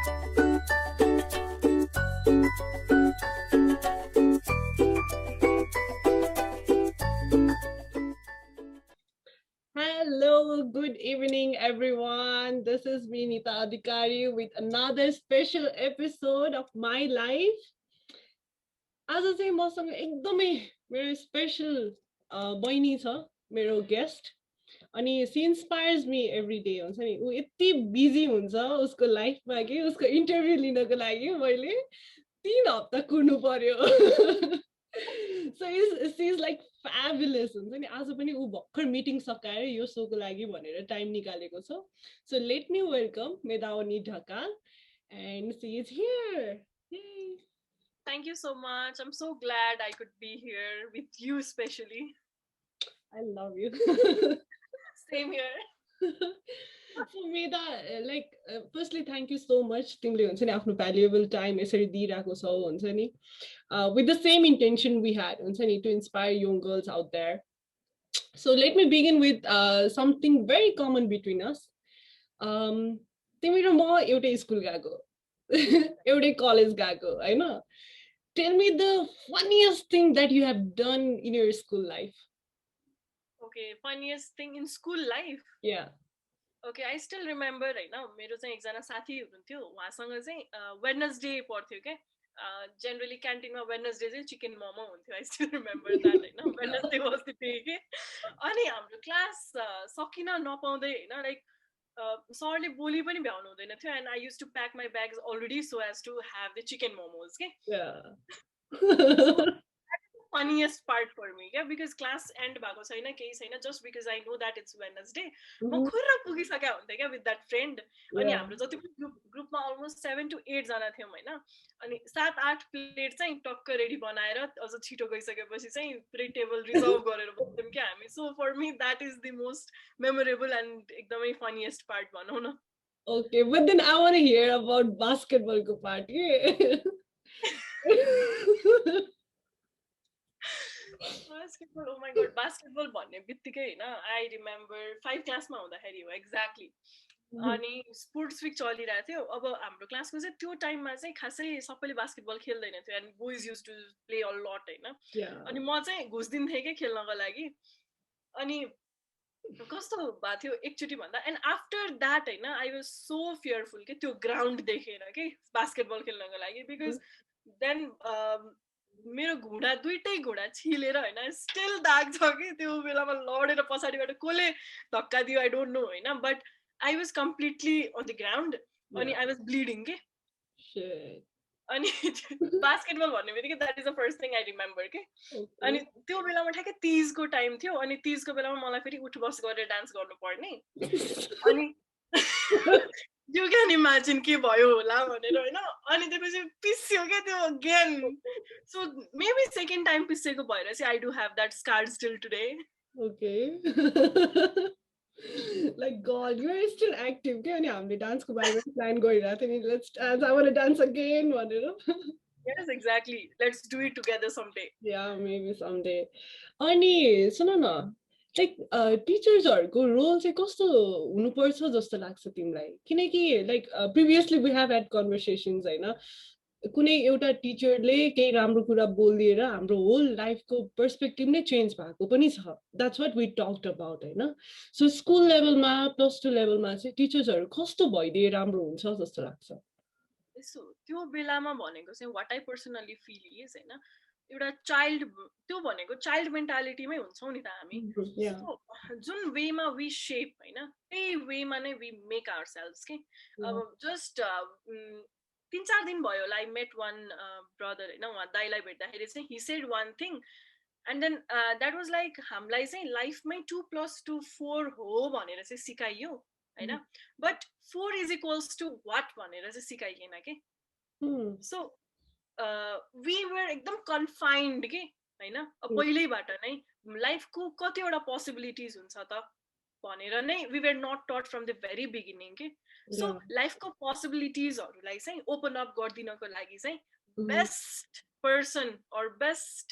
Hello, good evening, everyone. This is me, Nita Adhikari, with another special episode of my life. आज चाहिँ मसँग एकदमै मेरो special बहिनी छ, मेरो गेस्ट. अनि she inspires me every day हुन्छ नि. ऊ यति बिजी हुन्छ उसको लाइफमा कि उसको इन्टरभ्यू लिनको लागि मैले 3 हप्ता कुर्नु पर्यो. So she's like fabulous हुन्छ नि. आज पनि ऊ भर्खर मिटिङ सकाएर यो सोको लागि भनेर टाइम निकालेको छ. So let me welcome Medawani Dhakal, and she is here. Yay. Thank you so much. I'm so glad I could be here with you especially. I love you. Same here. So Meda, firstly, thank you so much. तिमीले हुन्छ नि आफ्नो valuable time यसरी दिइराको छौ हुन्छ नि. With the same intention we had हुन्छ नि, to inspire young girls out there. So let me begin with something very common between us. तिमी र म एउटै स्कुल गएको, एउटै कलेज गएको हैन. Tell me the funniest thing that you have done in your school life. Okay, funniest thing in school life? Yeah. Okay, I still remember right now, मेरो चाहिँ एकजना साथी हुनुहुन्थ्यो, उहाँसँग चाहिँ वेडनेसडे पर्थ्यो के. Generally क्यान्टिनमा वेडनेसडे चाहिँ चिकन मोमो हुन्थ्यो. I still remember that हैन. वेडनेसडे वाज द डे के. अनि हाम्रो क्लास सकिन नपाउँदै हैन, लाइक सरले बोली पनि भ्याउनु हुँदैन थियो. And I used to pack my bags already so as to have the chicken momos के. Yeah. Funniest part for me, yeah, because class end भएको छैन केही छैन, just because I know that it's Wednesday, म खुर्र पुगिसके हुन्थे क्या with that friend. अनि हाम्रो जति पनि ग्रुपमा almost 7 to 8 जना थियौं हैन. अनि 7-8 प्लेट चाहिँ टक्क रेडी बनाएर अझ छिटो गइसकेपछि चाहिँ पुरै टेबल रिजर्भ गरेर बस्यौं क्या हामी. So for me that is the most memorable and एकदमै funniest part भनौं न. Okay, but then I want to hear about basketball ko part. Basketball, oh my god, basketball भन्ने बित्तिकै हैन, I remember 5 क्लासमा हुँदाखेरि हो एक्ज्याक्टली. अनि स्पोर्ट्स विक चलिरहेको थियो. अब हाम्रो क्लासको चाहिँ त्यो टाइममा चाहिँ खासै सबैले बास्केटबल खेल्दैन थियो, and boys used to play a lot हैन. अनि म चाहिँ घुस्दिन्थेँ के खेल्नको लागि. अनि कस्तो भएको थियो एकचोटि भन्दा, एन्ड आफ्टर द्याट हैन, आई वाज सो फियरफुल के त्यो ग्राउन्ड देखेर के बास्केटबल खेल्नको लागि. बिकज देन मेरो घुँडा दुईटै घुँडा छिलेर हैन स्टिल दाग छ कि त्यो बेलामा लडेर पछाडिबाट कसले धक्का दियो आई डोन्ट नो हैन. But I was completely on the ground. अनि आई वाज ब्लिडिङ के. अनि बास्केटबल भन्ने बित्तिकै that is the first thing I remember के. अनि त्यो बेलामा ठ्याक्कै तीजको टाइम थियो. अनि तीजको बेलामा मलाई फेरि उठ बस गरेर डान्स गर्नु पर्ने. अनि you can imagine के भयो होला भनेर हैन. अनि त्यसपछि पिस्यो के त्यो again. So maybe second time पिसेको भएर चाहिँ I do have that scar still today. Okay. Like God, you are still active के. अनि हामीले डान्सको बारेमा प्लान गरिरहेको थियौँ नि, let's dance, I want to dance again भनेर. Yes, exactly. Let's do it together someday. Yeah, maybe someday. अनि सुन न, लाइक टिचर्सहरूको रोल चाहिँ कस्तो हुनुपर्छ जस्तो लाग्छ तिमीलाई? किनकि like previously we have had conversations हैन, कुनै एउटा टिचरले केही राम्रो कुरा बोलिदिएर हाम्रो होल लाइफको पर्सपेक्टिभ नै चेन्ज भएको पनि छ. That's what we talked about हैन. सो स्कुल लेभलमा +2 लेभलमा चाहिँ टिचर्सहरू कस्तो भइदिए राम्रो हुन्छ जस्तो लाग्छ? यसो त्यो बेलामा भनेको चाहिँ what I personally feel is हैन, एउटा चाइल्ड, त्यो भनेको चाइल्ड मेन्टालिटीमै हुन्छौँ नि त हामी. जुन वेमा वी शेप हैन, त्यही वेमा नै वी मेक आवर सेल्भ्स के. अब जस्ट 3-4 दिन भयो होला, आई मेट वान ब्रदर हैन, उहाँ दाइलाई भेट्दाखेरि चाहिँ he said one thing, and then that was like हामीलाई चाहिँ लाइफमै 2+2=4 हो भनेर चाहिँ सिकाइयो हैन. But 4 is equals to what भनेर चाहिँ सिकाइएन के. सो वी वर एकदम कन्फाइन्ड के हैन. पहिल्यैबाट नै लाइफको कतिवटा पोसिबिलिटिज हुन्छ त भनेर नै we were not taught from the very beginning के. सो लाइफको पोसिबिलिटिजहरूलाई चाहिँ ओपन अप गरिदिनको लागि चाहिँ best person or best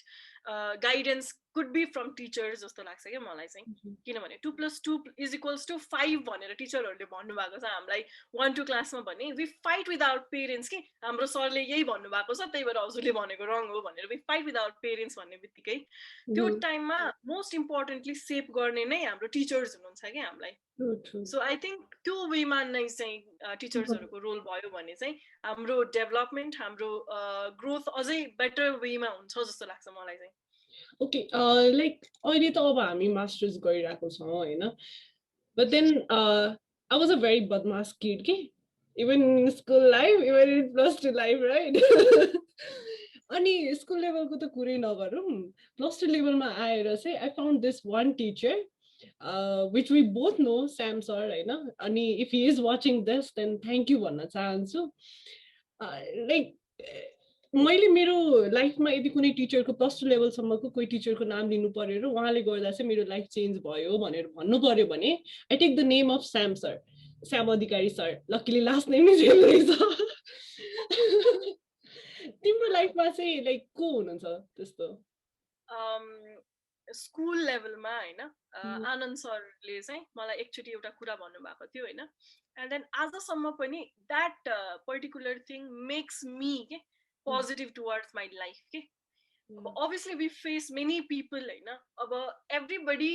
guidance could be from teachers जस्तो लाग्छ क्या मलाई चाहिँ किनभने 2 + 2 = 5 भनेर टिचरहरूले भन्नुभएको छ हामीलाई 1 2 क्लासमा भने वी फाइट विदाउट पेरेन्ट्स कि हाम्रो सरले यही भन्नुभएको छ त्यही भएर हजुरले भनेको रङ हो भनेर वी फाइट विदाउट पेरेन्ट्स भन्ने बित्तिकै त्यो टाइममा मोस्ट इम्पोर्टेन्टली सेभ गर्ने नै हाम्रो टिचर्स हुनुहुन्छ क्या हामीलाई सो आई थिङ्क त्यो वेमा नै चाहिँ टिचर्सहरूको रोल भयो भने चाहिँ हाम्रो डेभलपमेन्ट हाम्रो ग्रोथ अझै बेटर वेमा हुन्छ जस्तो लाग्छ मलाई चाहिँ ओके लाइक अहिले त अब हामी मास्टर्स गरिरहेको छौँ होइन but then I was a very बदमास किड के even in school life even in +2 life right अनि स्कुल लेभलको त कुरै नगरौँ +2 लेभलमा आएर चाहिँ I found this one teacher which we both know Sam sir होइन अनि if he is watching this then thank you भन्न चाहन्छु लाइक मैले मेरो लाइफमा यदि कुनै टिचरको +2 लेभलसम्मको कोही टिचरको नाम लिनु पर्यो र उहाँले गर्दा चाहिँ मेरो लाइफ चेन्ज भयो भनेर भन्नु पर्यो भने I take the name of Shyam sir Shyam Adhikari sir luckily last name नै सेम रहेछ तिम्रो लाइफमा चाहिँ लाइक को हुनुहुन्छ त्यस्तो स्कुल लेभलमा होइन आनन्द सरले चाहिँ मलाई एकचोटि एउटा कुरा भन्नुभएको थियो होइन एन्ड देन आजसम्म पनि that particular thing makes me के positive towards my life के obviously we face many people होइन अब everybody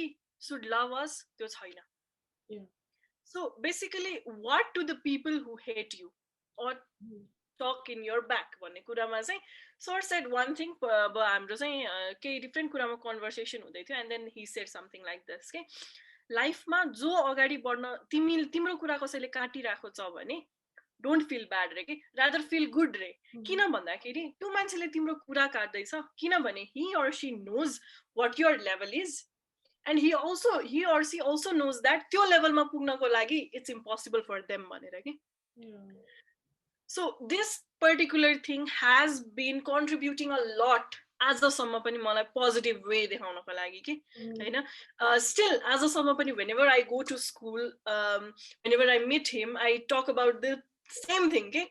should love us त्यो छैन so basically what to the people who hate you or talk in your back भन्ने कुरामा चाहिँ sir said one thing अब हाम्रो चाहिँ केही डिफ्रेन्ट कुरामा कन्भर्सेसन हुँदै थियो and then he said something like this के लाइफमा जो अगाडि बढ्न तिम्रो कुरा कसैले काटिरहेको छ भने डोन्ट फिल ब्याड रे कि रादर फिल गुड रे किन भन्दाखेरि त्यो मान्छेले तिम्रो कुरा काट्दैछ किनभने he or she knows what your level is and he or she also knows that त्यो लेभलमा पुग्नको लागि it's impossible for them भनेर कि so this particular thing has been contributing a lot आजसम्म पनि मलाई पोजिटिभ वे देखाउनको लागि कि होइन स्टिल आजसम्म पनि whenever I go to school whenever I meet him I talk about the same thing ke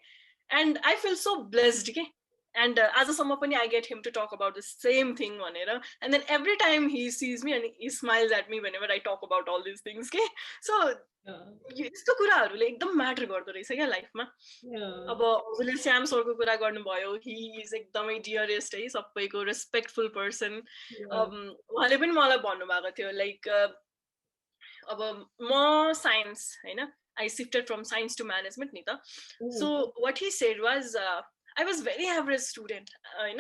and I feel so blessed ke and आजसम्म पनि I get him to talk about the same thing भनेर and then every time he sees me and he smiles at me whenever I talk about all these things के so यस्तो कुराहरूले एकदम matter गर्दो रहेछ क्या लाइफमा अब हजुरले श्याम सरको कुरा गर्नुभयो हि इज एकदमै डियरेस्ट है सबैको रेस्पेक्टफुल पर्सन उहाँले पनि मलाई भन्नुभएको थियो लाइक अब म साइन्स होइन I shifted from science to management नि त so what he said was I was very average student होइन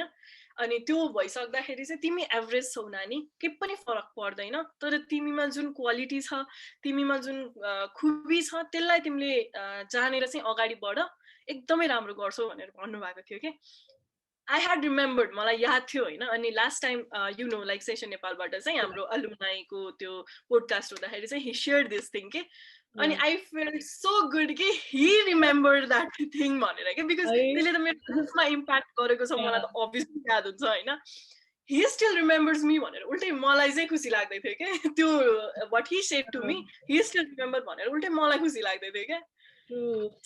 अनि त्यो भइसक्दाखेरि चाहिँ तिमी एभरेज छौ नानी के पनि फरक पर्दैन तर तिमीमा जुन क्वालिटी छ तिमीमा जुन खुबी छ त्यसलाई तिमीले जानेर चाहिँ अगाडि बढ एकदमै राम्रो गर्छौ भनेर भन्नुभएको थियो के I had remembered मलाई याद थियो होइन अनि last time you know like session नेपालबाट चाहिँ हाम्रो अलुमनाईको त्यो पोडकास्ट हुँदाखेरि चाहिँ he shared this thing के अनि I felt so good कि he remembered that thing भनेर के because त्यसले त मेरो लाइफमा इम्प्याक्ट गरेको छ मलाई त अभियसली याद हुन्छ होइन he still remembers me भनेर उल्टै मलाई चाहिँ खुसी लाग्दै थियो के त्यो what he said to me he still remember भनेर उल्टै मलाई खुसी लाग्दै थियो के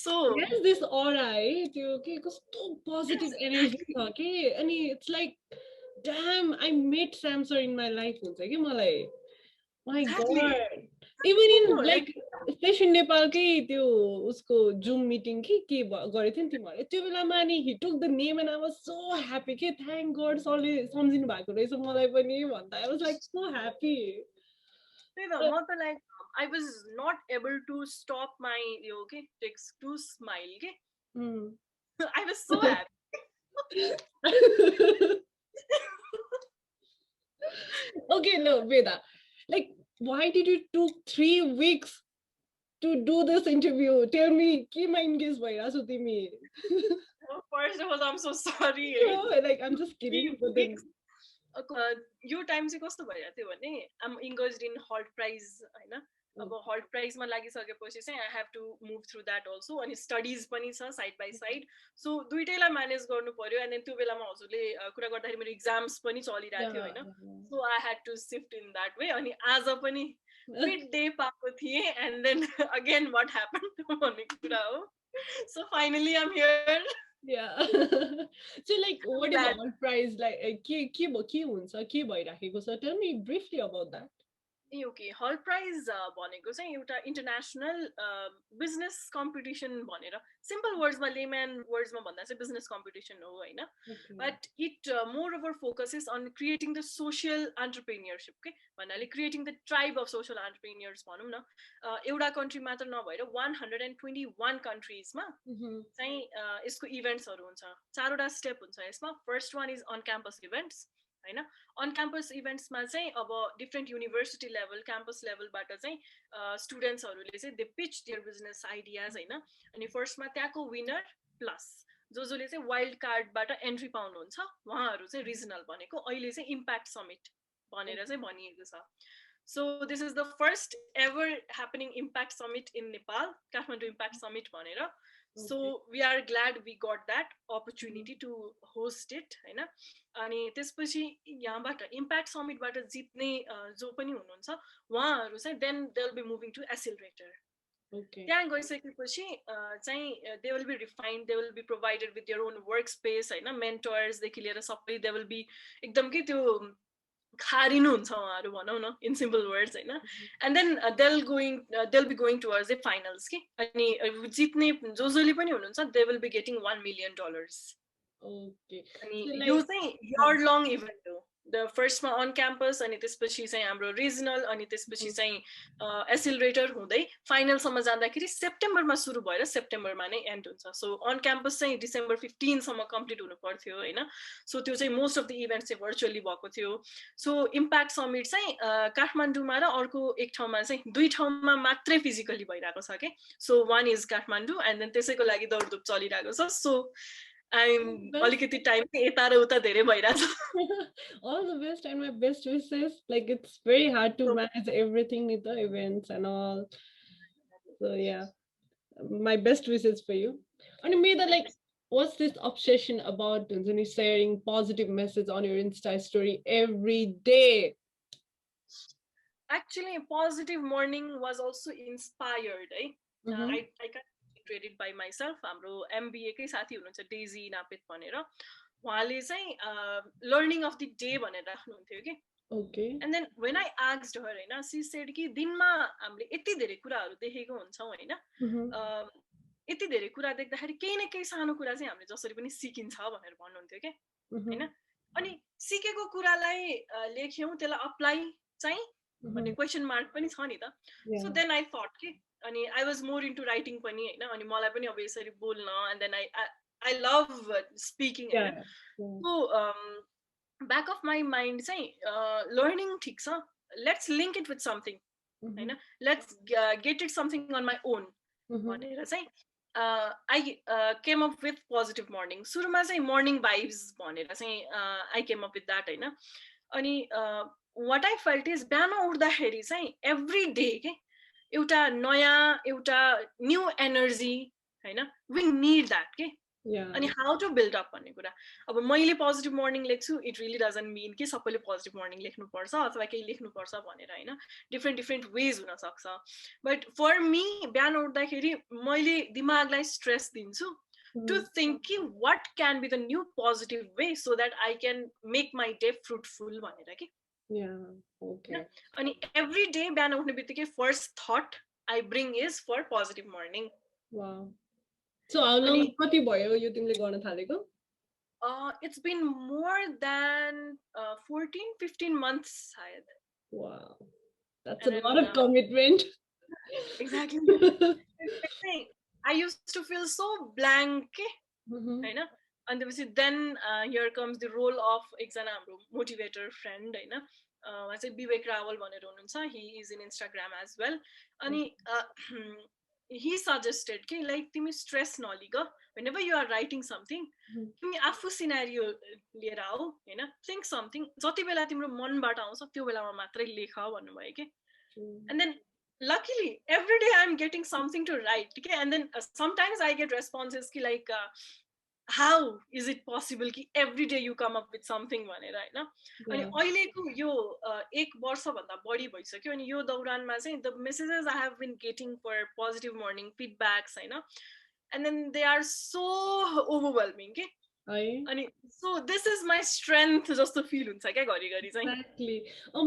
so there's this aura है त्यो के कस्तो पोजिटिभ एनर्जी छ के अनि it's like damn I met Sam sir in my life हुन्छ के मलाई my god even in like Station नेपालकै त्यो उसको जुम मिटिङ के गरेको थियो नि तिमीहरूले त्यो बेलामा नि he took the name and I was so happy के thank god सरले सम्झिनु भएको रहेछ मलाई पनि भन्दा I was like so happy त्यही त म त like I was not able to stop my okay text to smile के I was so happy okay no Veda like why did you took 3 weeks to do this interview tell me ke ma engage bhairachhu timi first of all I'm so sorry no, like I'm just kidding but then यो time चाहिँ कस्तो भइरहेको थियो भने I'm engaged in halt prize हैन अब हल्ट प्राइजमा लागिसकेपछि चाहिँ I have to move through that also अनि स्टडिज पनि छ साइड बाई साइड सो दुइटैलाई म्यानेज गर्नु पर्यो एन्ड देन त्यो बेलामा हजुरले कुरा गर्दाखेरि मेरो इक्जाम्स पनि चलिरहेको थियो होइन so I had to shift in that way अनि आज पनि मिड डे पाएको थिएँ and then again what happen भन्ने कुरा हो so finally I'm here Yeah. So like what is That our price like के हुन्छ के भइराखेको छ? Tell me briefly about that. Okay Hult prize भनेको चाहिँ एउटा इन्टरनेसनल बिजनेस कम्पिटिसन भनेर सिम्पल वर्ड्समा लेम्यान वर्ड्समा भन्दा चाहिँ बिजनेस कम्पिटिसन हो होइन Okay. But it more over focus is on creating the social entrepreneurship के भन्नाले creating the tribe of social entrepreneurs भनौँ न एउटा कन्ट्री मात्र नभएर 121 कन्ट्रिजमा चाहिँ यसको इभेन्ट्सहरू हुन्छ 4वटा स्टेप हुन्छ यसमा first one is on campus events होइन अन क्याम्पस इभेन्ट्समा चाहिँ अब डिफ्रेन्ट युनिभर्सिटी लेभल क्याम्पस लेभलबाट चाहिँ स्टुडेन्ट्सहरूले चाहिँ they pitch their business ideas होइन अनि फर्स्टमा त्यहाँको विनर प्लस जसले चाहिँ वाइल्ड कार्डबाट एन्ट्री पाउनुहुन्छ उहाँहरू चाहिँ रिजनल भनेको अहिले चाहिँ इम्प्याक्ट समिट भनेर चाहिँ भनिएको छ so this is the first ever happening impact summit in Nepal Kathmandu impact summit भनेर so we are glad we got that opportunity to host it होइन अनि त्यसपछि यहाँबाट इम्प्याक्ट समिटबाट जित्ने जो पनि हुनुहुन्छ उहाँहरू चाहिँ then they will be moving to accelerator त्यहाँ गइसकेपछि चाहिँ they will be refined they will be provided with their own work space होइन मेन्टर्सदेखि लिएर सबै दे विल बी एकदम के त्यो खारिनुहुन्छ उहाँहरू भनौँ न इन सिम्पल वर्ड्स होइन and then they'll be going towards the finals कि अनि जित्ने जसले पनि हुनुहुन्छ they will be getting $1 million अनि यो चाहिँ इयर लङ इभेन्ट हो द फर्स्टमा अन क्याम्पस अनि त्यसपछि चाहिँ हाम्रो रिजनल अनि त्यसपछि चाहिँ एसिलरेटर हुँदै फाइनलसम्म जाँदाखेरि सेप्टेम्बरमा सुरु भएर सेप्टेम्बरमा नै एन्ड हुन्छ सो अन क्याम्पस चाहिँ December 15 कम्प्लिट हुनु पर्थ्यो होइन सो त्यो चाहिँ मोस्ट अफ द इभेन्ट चाहिँ भर्चुअली भएको थियो सो इम्प्याक्ट समिट चाहिँ काठमाडौँमा र अर्को एक ठाउँमा चाहिँ 2 ठाउँमा मात्रै फिजिकली भइरहेको छ कि so one is Kathmandu and then त्यसैको लागि दौडधुप चलिरहेको छ सो अलिकति टाइम यता र उता धेरै भइरहेछ all the best and my best wishes like it's very hard to manage everything with the events and all so yeah my best wishes for you and me that like what's this obsession about sharing positive message on your Insta story every day actually positive morning was also inspired I can created by myself हाम्रो MBA कै साथी हुनुहुन्छ Daisy नापेत भनेर उहाँले चाहिँ learning of the day भनेर राख्नुहुन्थ्यो कि okay and then when I asked her हैन she said कि दिनमा हामीले यति धेरै कुराहरू देखेको हुन्छौं हैन यति धेरै कुरा देख्दाखेरि केही न केही सानो कुरा चाहिँ हामीले जसरी पनि सिकिन्छ भनेर भन्नुहुन्थ्यो के हैन अनि सिकेको कुरालाई लेख्यौं त्यसलाई अप्लाई चाहिँ भन्ने क्वेशन मार्क पनि छ नि त सो देन आई थट कि अनि I was more into writing पनि हैन अनि मलाई पनि अब यसरी बोल्न and then I love speaking हैन so back of my mind चाहिँ लर्निङ ठिक छ let's link it with something हैन let's get it something on my own भनेर चाहिँ I came up with positive morning सुरुमा चाहिँ मर्निङ भाइब्स भनेर चाहिँ I came up with that हैन अनि वाट आई फेल्ट इज बिहान उठ्दाखेरि चाहिँ एभ्री डे के एउटा नयाँ एउटा न्यू एनर्जी हैन वी निड द्याट के अनि हाउ टु बिल्ड अप भन्ने कुरा अब मैले पोजिटिभ मर्निङ लेख्छु इट रियली डजन्ट मिन कि सबैले पोजिटिभ मर्निङ लेख्नुपर्छ अथवा केही लेख्नुपर्छ भनेर होइन डिफ्रेन्ट वेज हुनसक्छ बट फर मी बिहान उठ्दाखेरि मैले दिमागलाई स्ट्रेस दिन्छु टु थिङ्क कि what can be the new positive way so that I can make my day fruitful भनेर कि अनि एभ्री डे बिहान उठ्ने बित्तिकै first thought I bring is for positive morning So how long कति भयो यो तिमीले गर्न थालेको? It's been more than 14-15 months सायद. Wow. That's a lot of commitment. Exactly. I used to feel so blank. हैन अनि त्यसपछि then here comes the role of एकजना हाम्रो motivator friend हैन उहाँ चाहिँ विवेक रावल भनेर हुनुहुन्छ he is in Instagram as well अनि he suggested कि like तिमी stress नलिग whenever you are writing something तिमी आफू सिनारियो लिएर आऊ हैन think something जति बेला तिम्रो मनबाट आउँछ त्यो बेलामा मात्रै लेख भन्नुभयो के and then luckily every day I'm getting something to write okay and then sometimes I get responses ki like how is it possible कि every day you come up with something भनेर हैन अनि अहिलेको यो एक वर्ष भन्दा बढी भइसक्यो अनि यो दौरानमा चाहिँ the messages I have been getting for positive morning feedbacks हैन and then they are so overwhelming के है अनि so this is my strength जस्तो feel हुन्छ क्या घरिघरि चाहिँ Exactly.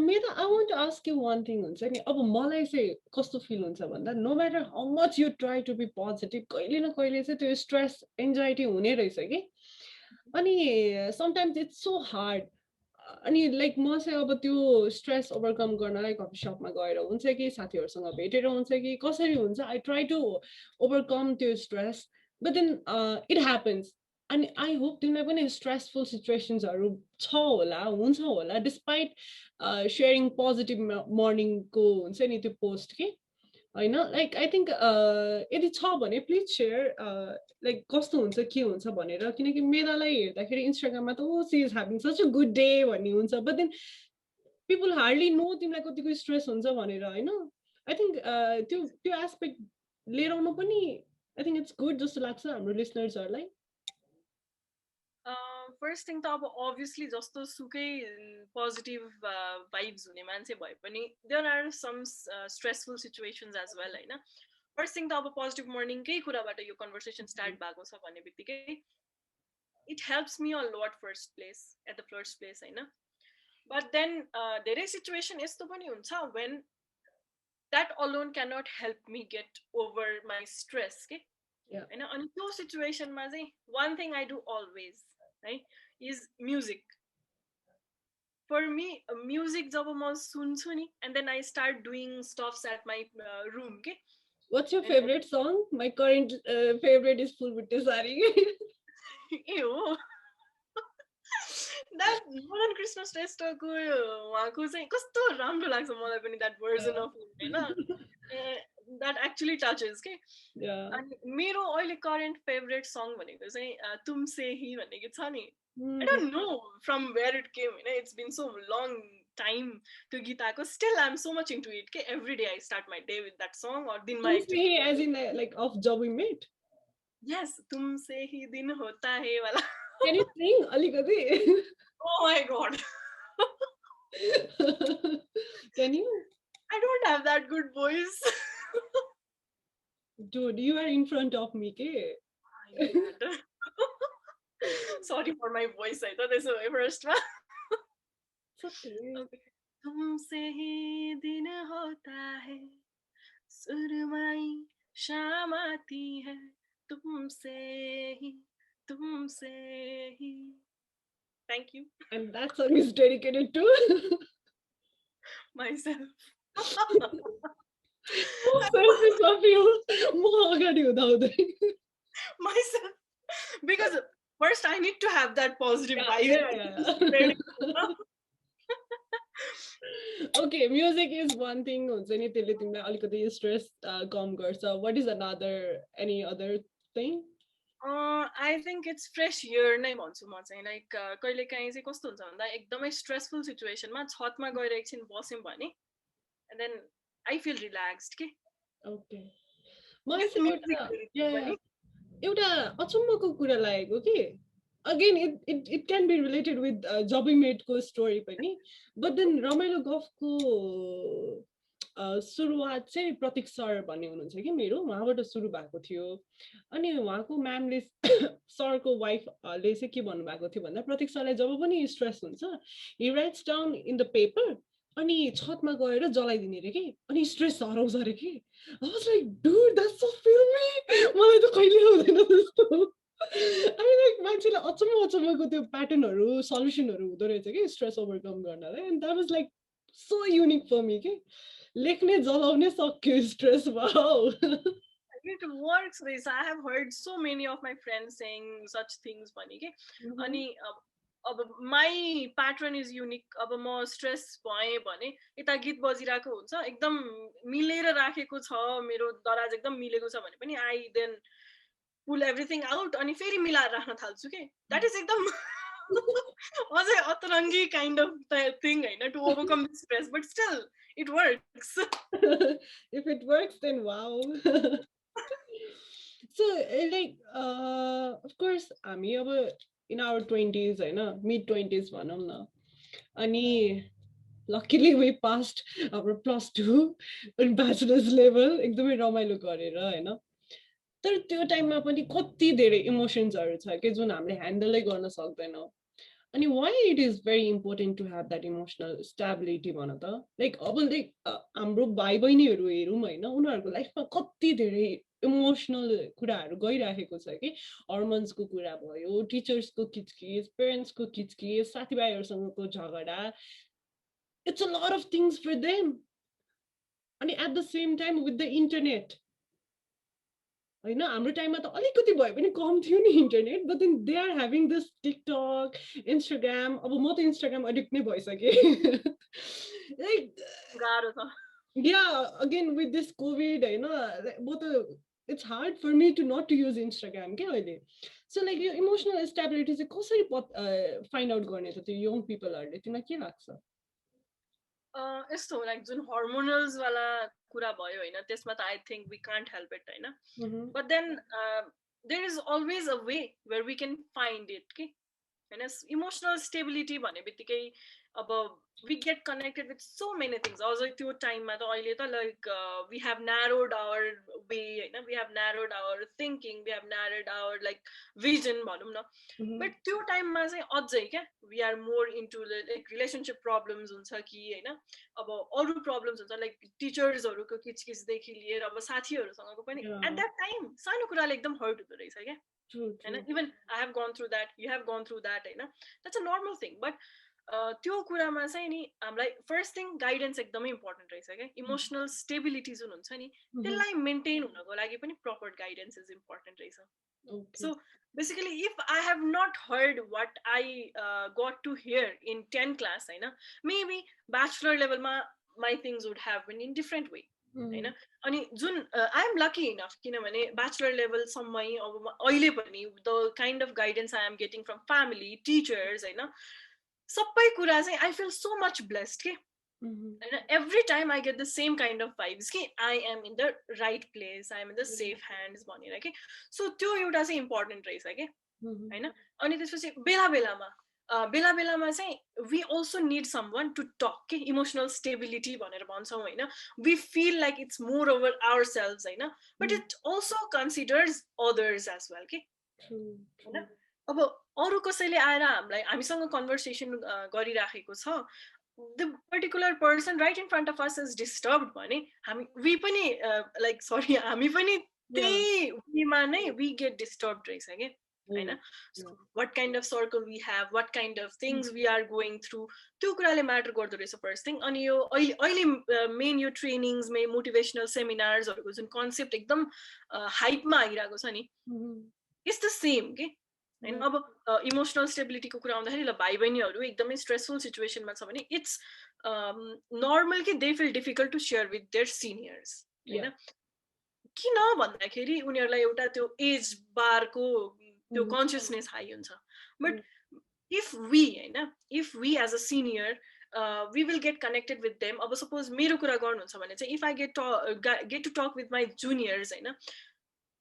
मेरो I want to ask you one thing हुन्छ नि अब मलाई चाहिँ कस्तो फिल हुन्छ भन्दा no matter how much you try to be positive कहिले न कहिले चाहिँ त्यो stress anxiety हुने रहेछ कि अनि sometimes it's so hard अनि लाइक म चाहिँ अब त्यो स्ट्रेस ओभरकम गर्नलाई कफी सपमा गएर हुन्छ कि साथीहरूसँग भेटेर हुन्छ कि कसरी हुन्छ आई ट्राई टु ओभरकम त्यो stress but then it happens अनि आई होप तिमीलाई पनि स्ट्रेसफुल सिचुएसन्सहरू छ होला हुन्छ होला डिस्पाइट सेयरिङ पोजिटिभ मर्निङको हुन्छ नि त्यो पोस्ट कि होइन लाइक आई थिङ्क यदि छ भने प्लिज सेयर लाइक कस्तो हुन्छ के हुन्छ भनेर किनकि मेरालाई हेर्दाखेरि इन्स्टाग्राममा त oh she is having such a good day भन्ने हुन्छ but then people hardly know तिमीलाई कतिको स्ट्रेस हुन्छ भनेर होइन आई थिङ्क त्यो त्यो एस्पेक्ट लिएर आउनु पनि आई थिङ्क इट्स गुड जस्तो लाग्छ हाम्रो लिसनर्सहरूलाई फर्स्ट थिङ त अब अभियसली जस्तो सुकै पोजिटिभ भाइब्स हुने मान्छे भए पनि there are some stressful situations as well होइन फर्स्ट थिङ त अब पोजिटिभ मर्निङकै कुराबाट यो कन्भर्सेसन स्टार्ट भएको छ भन्ने बित्तिकै it helps me a lot first place at the first place होइन बट देन धेरै सिचुएसन यस्तो पनि हुन्छ when that alone can not help me get over my stress के होइन अनि त्यो सिचुएसनमा चाहिँ one thing I do always है is music for me music जब म सुन्छु नि and then I start doing stuffs at my room के What's your favorite song? My current favorite is Full Butte Sari. ए हो द्याट मदन कृष्ण श्रेष्ठको उहाँको चाहिँ कस्तो राम्रो लाग्छ मलाई पनि द्याट भर्जन अफ होइन द्याट एक्चुली टचेस के अनि मेरो अहिले करेन्ट फेभरेट सङ भनेको चाहिँ तुमसे ही भन्ने गीत छ नि I don't know from where it came होइन it's been so long time त्यो गीत आएको still I am so much into it के every day I start my day with that song or दिनमा as in like of Jab We Met? Yes, तुमसे ही दिन होता है वाला. Can you sing alikati? Oh my god. Can you? I don't have that good voice. Dude, you are in front of me, ke? Sorry for my voice. I thought this was my first one. Okay. तुमसे ही दिन होता है सुरमई शाम आती है तुमसे ही. Thank you. And that song is dedicated to myself. Selfish of you. Myself. Because first I need to have that positive vibe. Okay, music is one thing. Stress calm गर्छ. What is any other thing? I think it's fresh air नै भन्छु म चाहिँ like कहिले काहीँ चाहिँ कस्तो हुन्छ भन्दा एकदमै स्ट्रेसफुल सिचुएसनमा छतमा गएर एकछिन बस्यौँ भने and then I feel relaxed के ओके एउटा अचम्मको कुरा लागेको कि again it can be related with Jab We Met को story पनि but then रमाइलो गफको सुरुवात चाहिँ प्रतीक सर भन्ने हुनुहुन्छ कि मेरो उहाँबाट सुरु भएको थियो अनि उहाँको म्यामले सरको वाइफले चाहिँ के भन्नुभएको थियो भन्दा प्रतीक सरलाई जब पनि स्ट्रेस हुन्छ he writes down in the paper अनि छतमा गएर जलाइदिने रे के अनि स्ट्रेस हराउँछ रे के I was like dude that's so filmy मलाई त कहिले आउँदैन त्यस्तो अनि लाइक मान्छेले अचम्मको त्यो प्याटर्नहरू सल्युसनहरू हुँदो रहेछ कि स्ट्रेस ओभरकम गर्नलाई and that was like so unique for me के लेख्ने जलाउने सक्यो stress wow It works this. I have heard so many of my friends saying such things भने के अनि अब my pattern is unique. अब म स्ट्रेस भएँ भने यता गीत बजिरहेको हुन्छ एकदम मिलेर राखेको छ मेरो दराज एकदम मिलेको छ भने पनि I then pull everything out अनि फेरि मिलाएर राख्न थाल्छु के द्याट इज एकदम अझै अतरङ्गी काइन्ड अफ थिङ होइन to overcome stress but still it works if it works then wow so like of course हामी अब इन आवर 20s होइन मिड 20s भनौँ न अनि लकिली वी पास्ट हाम्रो +2 ब्याचलर्स लेभल एकदमै रमाइलो गरेर होइन तर त्यो टाइममा पनि कति धेरै इमोसन्सहरू छ कि जुन हामीले ह्यान्डलै गर्न सक्दैनौँ अनि why it is very important to have that emotional stability भन त लाइक अब लाइक हाम्रो भाइ बहिनीहरू हेरौँ होइन उनीहरूको लाइफमा कति धेरै इमोसनल कुराहरू गइराखेको छ कि हर्मोन्सको कुरा भयो टिचर्सको किचकिच पेरेन्ट्सको किचकिच साथीभाइहरूसँगको झगडा it's a lot of things for them अनि at the same time with the internet होइन हाम्रो टाइममा त अलिकति भए पनि कम थियो नि internet but then they are having this TikTok Instagram अब म त इन्स्टाग्राम एडिक्ट नै भइसकेँ लाइक गाह्रो छ yeah again with this covid होइन म त it's hard for me to not to use Instagram के अहिले so like यो इमोसनल स्टेबिलिटी चाहिँ कसरी फाइन्ड आउट गर्ने त त्यो यङ पिपलहरूले तिमीलाई के लाग्छ यस्तो लाइक जुन हर्मोनल्स वाला कुरा भयो होइन त्यसमा त I think we can't help it होइन but then there is always a way where we can find it कि होइन इमोसनल स्टेबिलिटी भन्ने बित्तिकै अब we get connected with so many things अझै त्यो टाइममा त अहिले त like we have narrowed our way होइन we have narrowed our thinking we have narrowed our like vision भनौँ न बट त्यो टाइममा चाहिँ अझै क्या we are more into like relationship problems हुन्छ कि होइन अब अरू प्रब्लम्स हुन्छ लाइक टिचर्सहरूको किचकिचदेखि लिएर अब साथीहरूसँगको पनि एट द्याट टाइम सानो कुराले एकदम हर्ट हुँदो रहेछ क्या होइन even I have gone through that you have gone through that होइन that's a normal thing but त्यो कुरामा चाहिँ नि हामीलाई फर्स्ट थिङ गाइडेन्स एकदमै इम्पोर्टेन्ट रहेछ क्या इमोसनल स्टेबिलिटी जुन हुन्छ नि त्यसलाई मेन्टेन हुनको लागि पनि प्रपर गाइडेन्स इज इम्पोर्टेन्ट रहेछ so basically if I have not heard what I got to hear in 10 class होइन मेबी ब्याचलर लेभलमा my things would have been in different way होइन अनि जुन आई एम लकी इनफ किनभने bachelor लेभलसम्मै अब अहिले पनि the kind of guidance I am getting from family teachers होइन सबै कुरा चाहिँ I feel so much blessed के होइन every time I get the same kind of vibes कि I am in the right place I am in the safe hands भनेर कि so त्यो एउटा चाहिँ इम्पोर्टेन्ट रहेछ कि होइन अनि त्यसपछि बेला बेलामा चाहिँ we also need someone to talk के इमोसनल स्टेबिलिटी भनेर भन्छौँ होइन we feel like it's more over our self होइन but it also considers others as well के होइन अब अरू कसैले आएर हामीसँग कन्भर्सेसन गरिराखेको छ the particular person right in front of us is disturb भने वी पनि लाइक सरी हामी पनि त्यही वेमा नै वी गेट डिस्टर्ब रहेछ कि होइन what kind of circle we have what kind of things we are going through त्यो कुराले म्याटर गर्दो रहेछ फर्स्ट थिङ अनि यो अहिले मेन यो ट्रेनिङ्स मोटिभेसनल सेमिनार्सहरूको जुन कन्सेप्ट एकदम हाइपमा आइरहेको छ नि इट्स द सेम के होइन अब इमोसनल स्टेबिलिटीको कुरा आउँदाखेरि ल भाइ बहिनीहरू एकदमै स्ट्रेसफुल सिचुएसनमा छ भने इट्स नर्मल कि they feel difficult to share with their seniors होइन किन भन्दाखेरि उनीहरूलाई एउटा त्यो एज बारको त्यो कन्सियसनेस हाई हुन्छ बट इफ वी होइन if we as a senior we will get connected with them अब सपोज मेरो कुरा गर्नुहुन्छ भने चाहिँ if I get to talk with my juniors होइन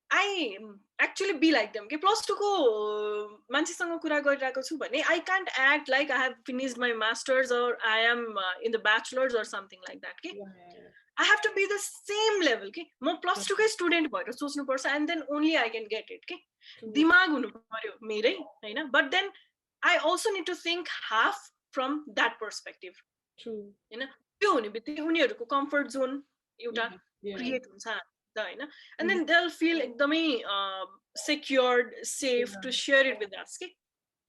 I actually be like them कि प्लस टूको मान्छेसँग कुरा गरिरहेको छु भने I can't act like I have finished my masters or I am in the bachelors or something like that कि I have to be the same level कि म प्लस टूकै स्टुडेन्ट भएर सोच्नुपर्छ and then only I can get it कि दिमाग हुनु पर्यो मेरै होइन but then I also need to think half from that perspective होइन त्यो हुने बित्तिकै उनीहरूको कम्फर्ट जोन एउटा क्रिएट हुन्छ होइन एन्ड देन दे फिल एकदमै secured safe to share it with us कि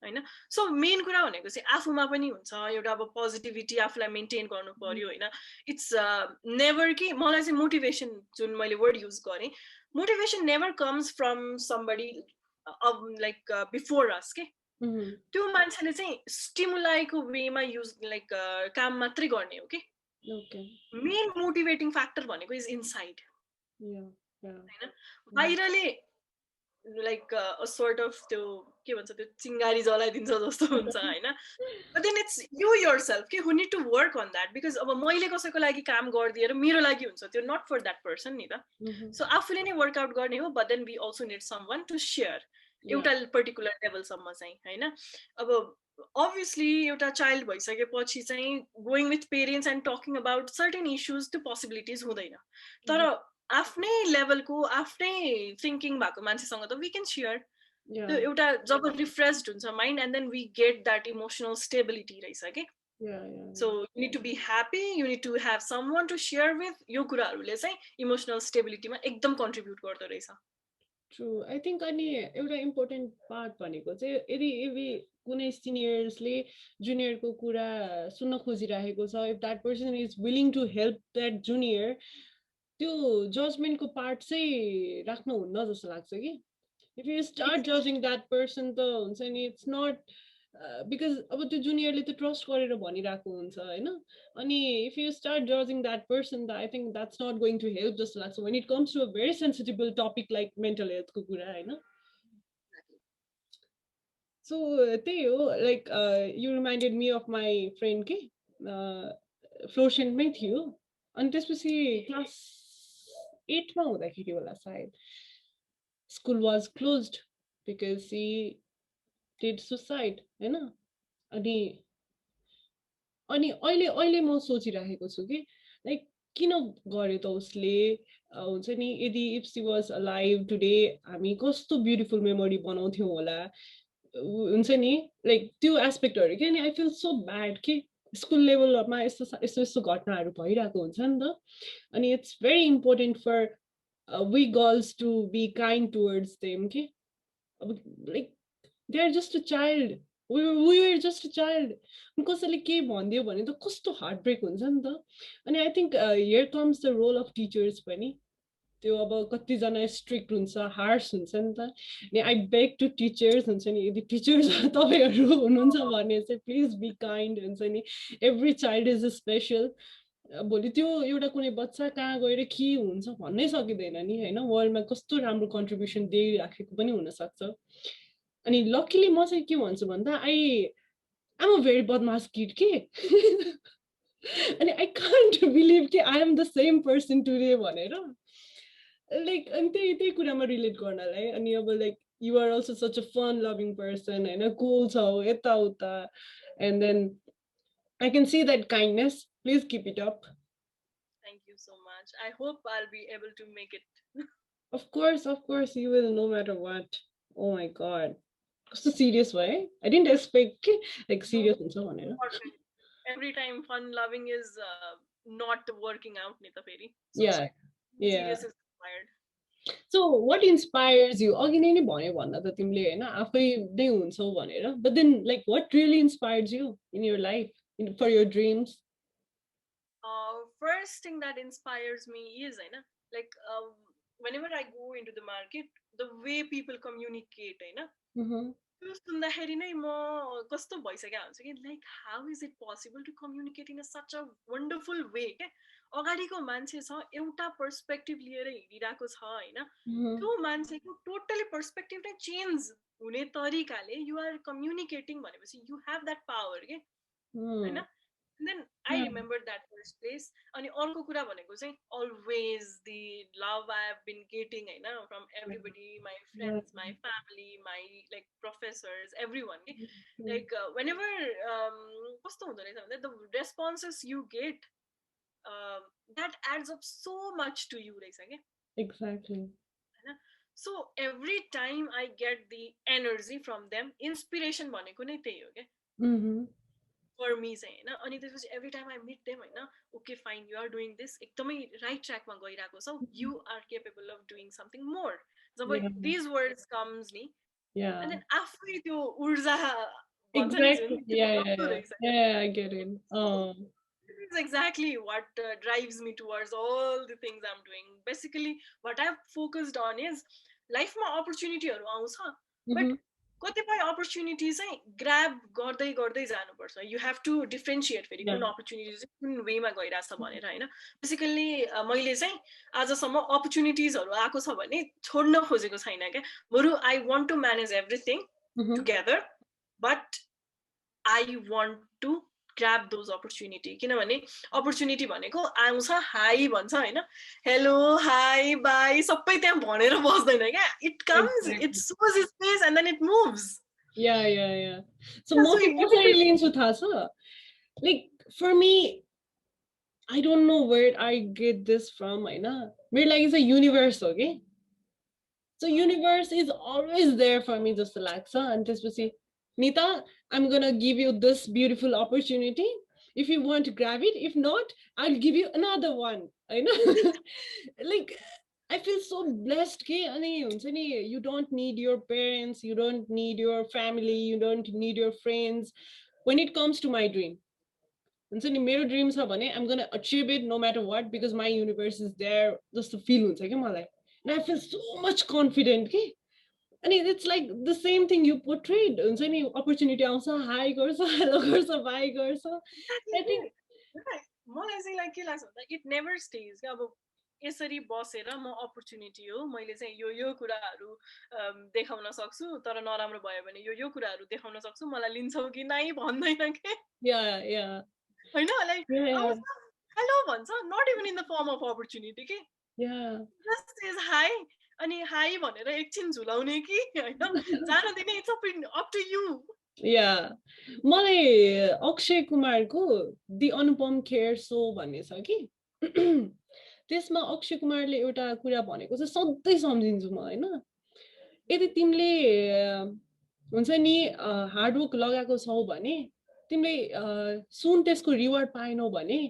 होइन सो मेन कुरा भनेको चाहिँ आफूमा पनि हुन्छ एउटा अब पोजिटिभिटी आफूलाई मेन्टेन गर्नु पर्यो होइन इट्स नेभर कि मलाई चाहिँ मोटिभेसन जुन मैले वर्ड युज गरेँ motivation never comes from somebody like before us के त्यो मान्छेले चाहिँ स्टिमुलाईको वेमा युज लाइक काम मात्रै गर्ने हो कि मेन मोटिभेटिङ फ्याक्टर भनेको इज इनसाइड होइन बाहिरले लाइक अ सोर्ट अफ त्यो के भन्छ त्यो चिङ्गारी जलाइदिन्छ जस्तो हुन्छ होइन but then it's you your self कि who need to work on that because अब मैले कसैको लागि काम गरिदिएर मेरो लागि हुन्छ त्यो नट फर द्याट पर्सन नि त सो आफूले नै वर्कआउट गर्ने हो but then we also need someone to share एउटा पर्टिकुलर लेभलसम्म चाहिँ होइन अब अभियसली एउटा चाइल्ड भइसकेपछि चाहिँ going with parents and talking about certain issues त्यो पोसिबिलिटिज हुँदैन तर आफ्नै लेभलको आफ्नै थिङ्किङ भएको मान्छेसँग त वी क्यान सेयर त्यो एउटा जब रिफ्रेस्ड हुन्छ mind and then we get that emotional stability रहेछ कि so you need to be happy you need to have someone to share with यो कुराहरूले चाहिँ इमोसनल स्टेबिलिटीमा एकदम कन्ट्रिब्युट गर्दो रहेछ ट्रु आई थिङ्क अनि एउटा इम्पोर्टेन्ट पार्ट भनेको चाहिँ यदि कुनै सिनियर्सले जुनियरको कुरा सुन्न खोजिरहेको छ if that person is willing to help that junior त्यो जजमेन्टको पार्ट चाहिँ राख्नुहुन्न जस्तो लाग्छ कि इफ यु स्टार्ट जजिङ द्याट पर्सन त हुन्छ नि इट्स नट बिकज अब त्यो जुनियरले त ट्रस्ट गरेर भनिरहेको हुन्छ होइन अनि इफ यु स्टार्ट जजिङ द्याट पर्सन त I think that's not going to help जस्तो लाग्छ when it comes to a very sensitive topic like mental हेल्थको कुरा होइन सो त्यही हो like you reminded me of my friend के फ्लोसेन्टमै थियो अनि त्यसपछि क्लास 8मा हुँदाखेरि होला सायद school was closed because C did suicide होइन अनि अनि अहिले अहिले म सोचिरहेको छु कि लाइक किन गर्यो त उसले हुन्छ नि यदि if she was alive today हामी कस्तो ब्युटिफुल मेमोरी बनाउँथ्यौँ होला हुन्छ नि लाइक त्यो एस्पेक्टहरू के अनि आई फिल सो ब्याड कि स्कुल लेभलमा यस्तो यस्तो यस्तो घटनाहरू भइरहेको हुन्छ नि त अनि it's very important for we girls to be kind towards them के अब like they are just a child we were just a child कसैले के भनिदियो भने त कस्तो हार्ट ब्रेक हुन्छ नि त अनि I think here comes the role of teachers पनि त्यो अब कतिजना स्ट्रिक्ट हुन्छ हार्स हुन्छ नि त अनि आई बेग टु टिचर्स हुन्छ नि यदि टिचर्स तपाईँहरू हुनुहुन्छ भने चाहिँ प्लिज बी काइन्ड हुन्छ नि every child is a special भोलि त्यो एउटा कुनै बच्चा कहाँ गएर के हुन्छ भन्नै सकिँदैन नि होइन वर्ल्डमा कस्तो राम्रो कन्ट्रिब्युसन दिइराखेको पनि हुनसक्छ अनि लकिली म चाहिँ के भन्छु भन्दा I'm a very बदमास किड के अनि आई कान्ट बिलिभ कि I am the same person today भनेर लाइक अनि त्यही कुरामा रिलेट गर्नलाई अनि अब like you are also such a fun loving person होइन कुल छौ यताउता and then I can see that kindness please keep it up Thank you so much. I hope I'll be able to make it. Of course, you will no matter what. Oh my god. So serious way. I didn't expect like serious and so on. You know? Every time fun loving is not working out, Nita Peri. So yeah. Serious is required. So what inspires you? Again, any bhane bhanna ta timle हैन आफै नै हुन्छौ भनेर. But then like what really inspires you in your life for your dreams? First thing that inspires me is like whenever I go into the market, the way people communicate, त्यो सुन्दाखेरि नै म कस्तो भइसक्यो हुन्छ कि like how is it possible to communicate in such a wonderful way क्या अगाडिको मान्छे छ एउटा पर्सपेक्टिभ लिएर हिँडिरहेको छ होइन त्यो मान्छेको टोटली पर्सपेक्टिभ नै चेन्ज हुने तरिकाले यु आर कम्युनिकेटिङ भनेपछि यु हेभ द्याट पावर के होइन then I remember that first place अनि अर्को कुरा भनेको चाहिँ always the love I have been getting होइन from everybody my friends my family my like professors everyone like whenever कस्तो हुँदो रहेछ भन्दा the responses you get that adds up so much to you रहेछ के exactly होइन so every time I get the energy from them inspiration भनेको नै त्यही हो के for me चाहिँ होइन अनि त्यसपछि every time I meet them होइन okay fine you are doing this एकदमै right track मा गइरहेको छौ you are capable of doing something more job these words comes नि and then आफै त्यो ऊर्जा exactly yeah I get it this is exactly what drives me towards all the things I'm doing basically what I've focused on is life मा opportunityहरू आउँछ but कतिपय opportunity चाहिँ ग्राब गर्दै गर्दै जानुपर्छ यु हेभ टु डिफ्रेन्सिएट फेरि कुन अपर्च्युनिटी चाहिँ कुन वेमा गइरहेछ भनेर होइन बेसिकल्ली मैले चाहिँ आजसम्म अपर्च्युनिटिजहरू आएको छ भने छोड्न खोजेको छैन क्या बरु I want to manage everything together but I want to grab those opportunity किनभने अपर्च्युनिटी भनेको आउँछ हाई भन्छ होइन हेलो हाई बाई सबै त्यहाँ भनेर बस्दैन क्या it comes it shows its space and then it moves yeah so म कसरी लिन्छु थाहा छ like for me I don't know where I get this from, होइन मेरो लागि चाहिँ युनिभर्स हो कि So universe is always there for me just लाग्छ अनि त्यसपछि Nita, I'm gonna give you this beautiful opportunity. If you want to grab it, if not, I'll give you another one. I know. Like I feel so blessed के अनि हुन्छ नि you don't need your parents, you don't need your family, you don't need your friends when it comes to my dream. हुन्छ नि मेरो dream छ भने I'm gonna achieve it no matter what because my universe is there जस्तो feel हुन्छ कि मलाई. And I feel so much confident कि अनि it's like the same thing you portrayed हुन्छ नि opportunity आउँछ हाई गर्छ हेलो गर्छ बाई गर्छ I think मलाई चाहिँ लाइक के लाग्छ भन्दा इट नेभर स्टेज क्या अब यसरी बसेर म अपर्च्युनिटी हो मैले चाहिँ यो कुराहरू देखाउन सक्छु तर नराम्रो भयो भने यो कुराहरू देखाउन सक्छु मलाई लिन्छौ कि नै भन्दैन के yeah होइन लाइक हेलो भन्छ not even in the form of opportunity के जस्ट इज हाई अनि हाई भनेर एकछिन झुलाउने कि होइन जान दिने इट्स अप टु यु मलाई अक्षय कुमारको दि अनुपम खेर सो भन्ने छ कि त्यसमा अक्षय कुमारले एउटा कुरा भनेको चाहिँ सधैँ सम्झिन्छु म होइन यदि तिमीले हुन्छ नि हार्डवर्क लगाएको छौ भने तिमीले सुन त्यसको रिवार्ड पाएनौ भने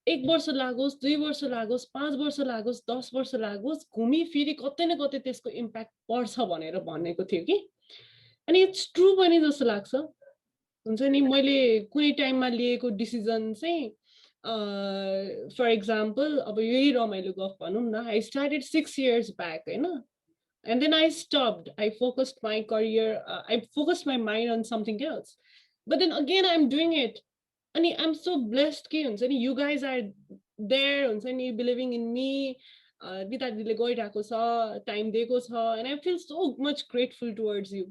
1 वर्ष लागोस् 2 वर्ष लागोस् 5 वर्ष लागोस् 10 वर्ष लागोस् घुमी फिरी कतै न कतै त्यसको इम्प्याक्ट पर्छ भनेर भनेको थियो कि अनि इट्स ट्रु पनि जस्तो लाग्छ हुन्छ नि मैले कुनै टाइममा लिएको डिसिजन चाहिँ फर एक्जाम्पल अब यही रमाइलो गफ भनौँ न आई स्टार्टेड 6 years ब्याक होइन and then I stopped. I focused my career, I focused my mind on something else. But then again, I'm doing it. And I'm so blessed. You guys are there, believing in me. Time and I feel so much grateful towards you.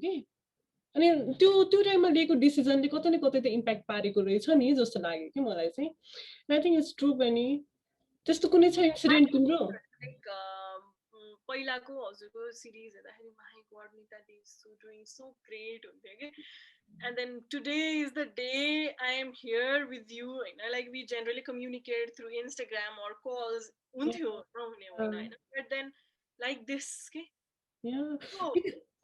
अनि त्यो टाइममा लिएको डिसिजनले कतै न कतै त impact पारेको रहेछ नि जस्तो लाग्यो कि मलाई चाहिँ आई थिङ्क इट्स ट्रु पनि त्यस्तो कुनै छ इन्सिडेन्ट तिम्रो पहिलाको हजुरको सिरिज हेर्दाखेरि my God Nita they so doing so great हुन्थ्यो कि and then today is the day I am here with you and like we generally communicate through Instagram or calls हुन्थ्यो नहुने होइन but then like this के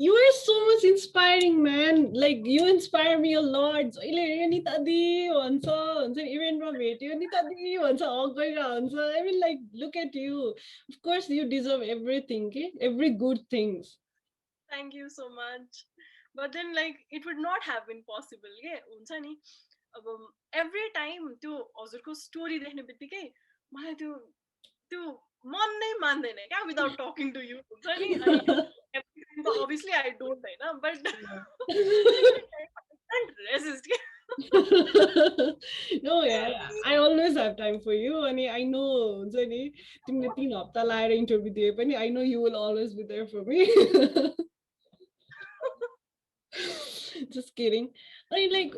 you are so much inspiring man like you inspire me a lot जहिले निता दी भन्छ हुन्छ इभेन्टमा भेट्यो निता दी भन्छ हक गरिरहन्छ I mean like look at you of course you deserve everything के every good things thank you so much but then like it would not have been possible के हुन्छ नि अब every time त्यो हजुरको स्टोरी देख्ने बित्तिकै मलाई त्यो मन नै मान्दैन क्या without talking to you हुन्छ नि अनि obviously I don't होइन but I can't resist no yeah I always have time for you and I know हुन्छ नि तिमीले 3 हप्ता लाएर इन्टरभ्यु दिए पनि I know you will always be there for me just kidding I mean, like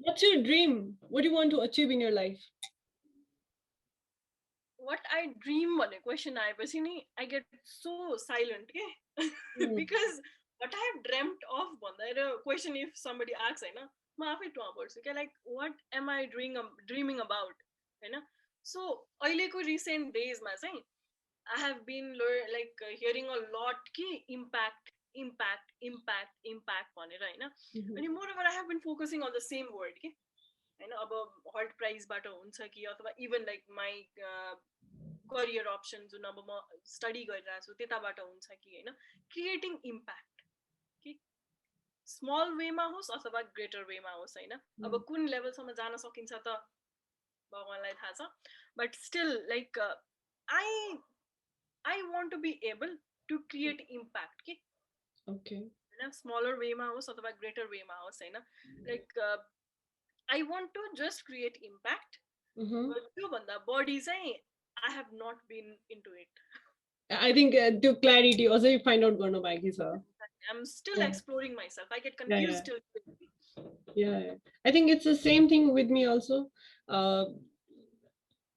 what's your dream what do you want to achieve in your life what I dream भन्ने question आएपछि नि I get so silent के because what I have dreamt of भन्दा question if somebody asks होइन म आफै टुवा पर्छु क्या like what am I dreaming about होइन so अहिलेको recent days मा चाहिँ I have been like hearing a lot कि impact भनेर होइन अनि moreover I have been focusing on the same word के होइन अब हल्ट प्राइजबाट हुन्छ कि अथवा even like my career option जुन अब म स्टडी गरिरहेको छु त्यताबाट हुन्छ कि होइन क्रिएटिङ इम्प्याक्ट कि स्मल वेमा होस् अथवा ग्रेटर वेमा होस् होइन अब कुन लेभलसम्म जान सकिन्छ त भगवानलाई थाहा छ but still like I want to be able to create impact कि होइन स्मलर वेमा होस् अथवा ग्रेटर वेमा होस् होइन like I want to just create impact. But त्योभन्दा बढी चाहिँ I have not been into it. I think त्यो clarity अझै find out गर्नु बाँकी छ. I'm still exploring myself. I get confused still. Yeah, I think it's the same thing with me also.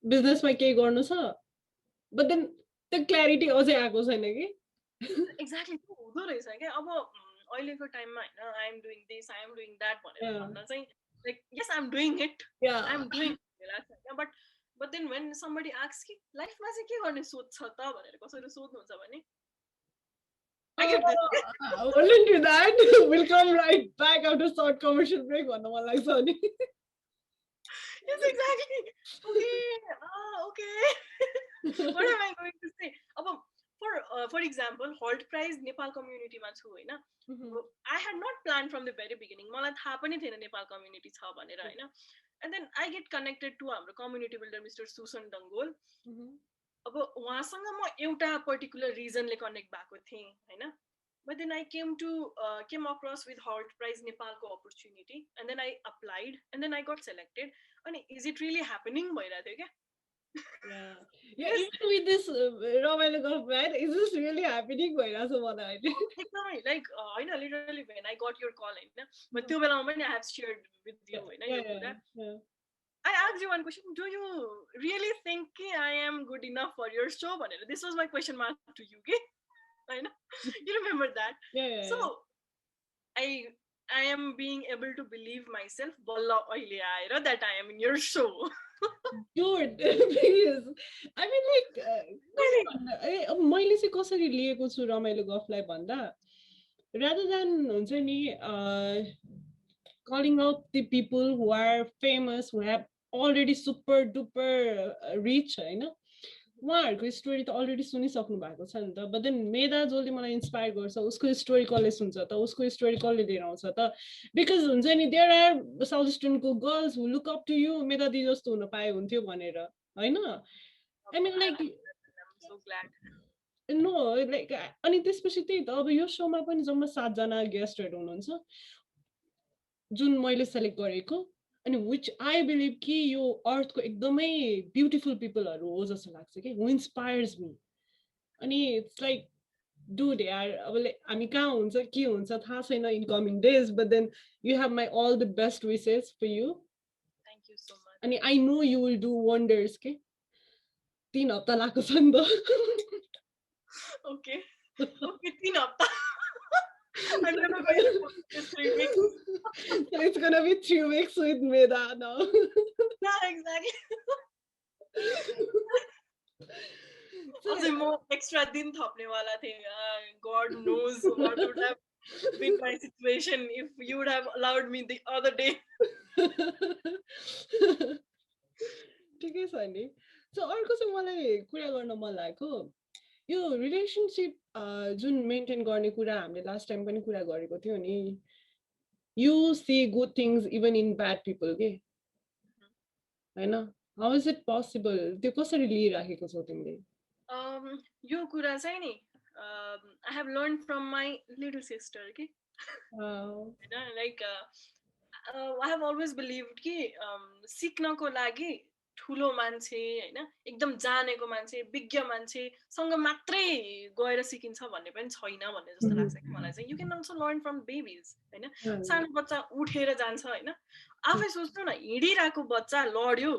Business मा केही गर्नु छ, but then the clarity अझै आएको छैन कि. Exactly. हुँदो रहेछ के अब अहिलेको टाइममा हैन I am doing this, I am doing that भनेर भन्न चाहिँ like yes I'm doing it I'm doing it but But then when somebody asks कि लाइफमा चाहिँ के गर्ने सोच छ त भनेर कसैले सोध्नुहुन्छ भने I get this. We'll do that. We'll come right back after short commercial break. भन्नु मन लाग्छ नि. Yes, exactly. Okay. Okay. What am I going to say? अब for example, Halt Prize Nepal community मा छु हैन. I had not planned from the very beginning. मलाई थाहा पनि थिएन नेपाल community छ भनेर हैन. And then I get connected to हाम्रो community builder Mr. Susan Dangol. अब उहाँसँग म एउटा particular reason ले connect भएको थिएँ हैन. But then I came across with Halt Prize Nepal ko opportunity, and then I applied, and then I got selected. And is it really happening? Yeah. Yes. Even with this Ramaila Golf, man, is this really happening? Like, I know literally when I got your call, but I have shared with you. Yeah. I asked you one question. Do you really think I am good enough for your show? This was my question mark to you. I know. You remember that? Yeah. So I am being able to believe myself that I am in your show. Dude, please. I mean, like, मैले चाहिँ कसरी लिएको छु रमाइलो गफलाई भन्दा rather than हुन्छ नि calling out the people who are famous, who have already super duper rich, हैन उहाँहरुको स्टोरी त अलरेडी सुनिसक्नु भएको छ नि त. बट देन मेधा जसले मलाई इन्स्पायर गर्छ उसको स्टोरी कसले सुन्छ त, उसको स्टोरी कसले लिएर आउँछ त. बिकज हुन्छ नि देयर आर साउथ इस्टर्नको girls who look up to you, Medha दी जस्तो हुन पाए हुन्थ्यो भनेर हैन. I mean like no like अनि त्यसपछि त्यही त अब यो शोमा पनि जम्मा 7 जना गेस्टहरु हुनुहुन्छ जुन मैले सेलेक्ट गरेको. अनि which I believe कि यो अर्थको एकदमै ब्युटिफुल पिपलहरु हो जस्तो लाग्छ के, who inspires me. अनि it's like dude यार अब हामी कहाँ हुन्छ के हुन्छ थाहा छैन in coming days, but then you have my all the best wishes for you. Thank you so much. अनि I know you will do wonders के. 3 हप्ता लाग्छ नि त. Okay. Okay, 3 हप्ता. I'm gonna go for 3 weeks. So it's gonna be 3 weeks with Medha now. Yeah, exactly. So more extra din thapne wala the. God knows what would have been my situation if you would have allowed me the other day. ठिकै छ नि. So अर्को चाहिँ मलाई कुरा गर्न मन लागेको यो रिलेसनशिप जुन मेन्टेन गर्ने कुरा हामीले लास्ट टाइम पनि कुरा गरेको थियो नि. You see good things even in bad people के हैन. How is it possible? त्यो कसरी लिइराखेको छौ तिमीले? यो कुरा चाहिँ नि I have learned from my little sister के. Like I have always believed कि सिक्नको लागि ठुलो मान्छे हैन एकदम जानेको मान्छे विज्ञ मान्छेसँग मात्रै गएर सिकिन्छ भन्ने पनि छैन भन्ने जस्तो लाग्छ कि मलाई चाहिँ. You can also learn from babies हैन. सानो बच्चा उठेर जान्छ हैन. आफै सोच्नु न हिँडिरहेको बच्चा लड्यो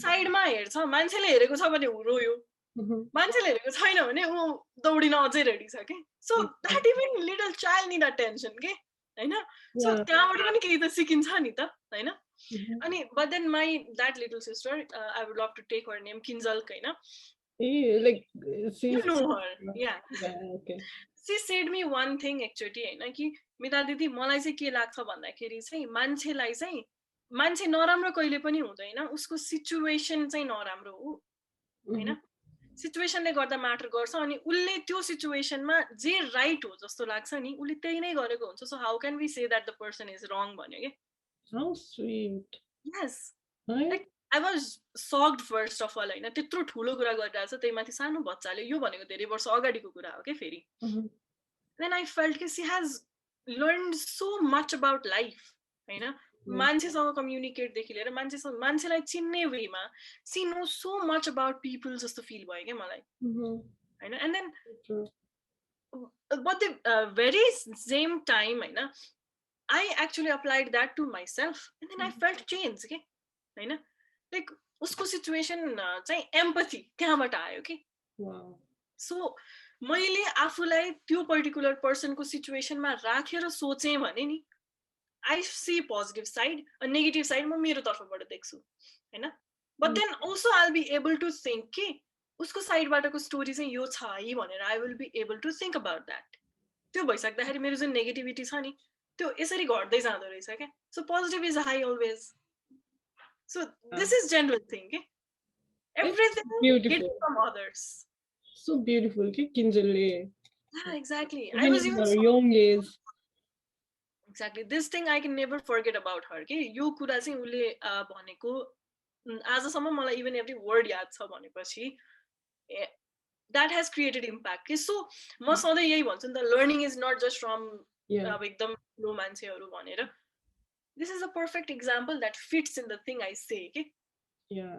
साइडमा हेर्छ मान्छेले हेरेको छ भने रोयो, मान्छेले हेरेको छैन भने ऊ दौडिन अझै रेडी छ के. So that even little child need attention के हैन. सो त्यहाँबाट पनि केही त सिकिन्छ नि त हैन. अनि but then that little sister I would love to take her name Kinzalk हैन. Like you know her. Yeah, okay. She said me one thing actually हैन कि मेधा दिदी मलाई चाहिँ के लाग्छ भन्दाखेरि चाहिँ मान्छेलाई चाहिँ मान्छे नराम्रो कहिले पनि हुँदैन, उसको सिचुएसन चाहिँ नराम्रो हो हैन. सिचुएसनले गर्दा म्याटर गर्छ अनि उले त्यो सिचुएसनमा जे राइट हो जस्तो लाग्छ नि उले त्यही नै गरेको हुन्छ. So how can we say that the person is wrong भन्यो के. How sweet. Yes. Like I was shocked first of all हैन. त्यत्रो ठुलो कुरा गरिरहेछ त्यही माथि सानो बच्चाले. यो भनेको धेरै वर्ष अगाडिको कुरा हो के फेरि. Then I felt कि she has learned so much about life हैन. मान्छेसँग कम्युनिकेट देखि लिएर मान्छेलाई चिन्ने वेमा she knows so much about people जस्तो फिल भयो के मलाई हैन. And then but the very same time हैन I actually applied that to myself and then I felt change के हैन. Like उसको सिचुएसन चाहिँ एम्पथी त्यहाँबाट आयो के. सो मैले आफूलाई त्यो पर्टिकुलर पर्सनको सिचुएसनमा राखेर सोचेँ भने नि I see positive side, a negative side म मेरो तर्फबाट देख्छु हैन. But then also I'll be able to think कि उसको साइडबाटको स्टोरी चाहिँ यो छ है भनेर I will be able to think about that. त्यो भइसक्दाखेरि मेरो जुन नेगेटिभिटी छ नि त्यो यसरी घट्दै जाँदो रहेछ क्या. So positive is high always. So this is general thing के. Everything hidden from others. So beautiful के किन्जलले. Yeah, exactly. I was even young age. Exactly. This thing I can never forget about her. के यो कुरा चाहिँ उले भनेको आजसम्म मलाई even every word याद छ भनेपछि that has created impact. Okay, so म सधैँ यही भन्छु नि त learning is not just from अब एकदम लो मान्छेहरू भनेर. This is a perfect example that fits in the thing I say. Okay? Yeah.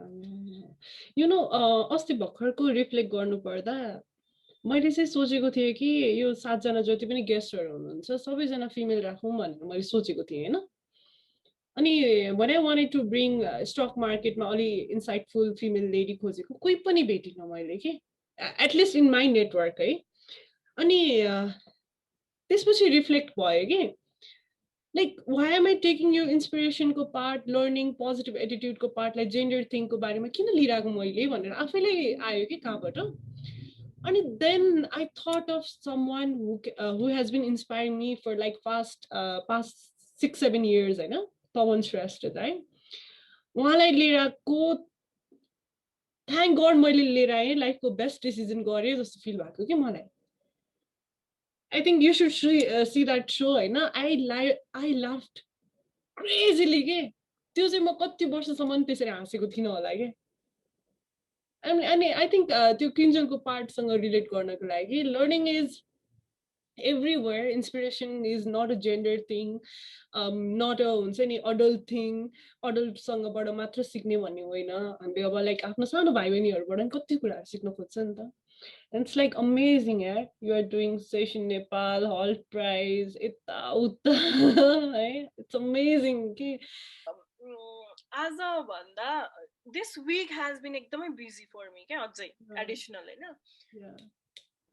You know, अस्ति भर्खरको रिफ्लेक्ट गर्नु पर्दा मैले चाहिँ सोचेको थिएँ कि यो 7 जना जति पनि गेस्टहरू हुनुहुन्छ सबैजना फिमेल राखौँ भनेर मैले सोचेको थिएँ हैन. अनि when I wanted to bring stock market मा अलि insightful female lady खोजेको कोही पनि भेटिन मैले के. At least in my network है. अनि त्यसपछि रिफ्लेक्ट भयो के. Like, why am I taking your inspiration को part, learning, positive attitude को part, like gender thing को बारेमा किन लिइराको मैले भनेर आफैले आयो कि कहाँबाट. अनि then I thought of someone who has been inspiring me for like past 6-7 years हैन. Pawan Shrestha है. उहाँलाई लिइराको thank God मैले लिएर आएँ लाइफको बेस्ट डिसिजन गरेँ जस्तो फिल भएको कि मलाई. I think you should see that show हैन. I laughed crazily के. त्यो चाहिँ म कति वर्षसम्म त्यसरी हाँसेको थिइनँ होला के. अनि I think त्यो किन्जलको पार्टसँग रिलेट गर्नको लागि learning is everywhere. Inspiration is not a gender thing, not a हुन्छ नि adult thing. Adult सँगबाट मात्र सिक्ने भन्ने होइन. हामीले अब लाइक आफ्नो सानो भाइ बहिनीहरुबाट पनि कति कुराहरु सिक्न खोज्छ नि त. And it's like amazing, yeah. You are doing Session Nepal, Holt Prize, ita uta, right? It's amazing. As a banda, this week has been एकदमै busy for me. क्या अझै additional हैन. Yeah.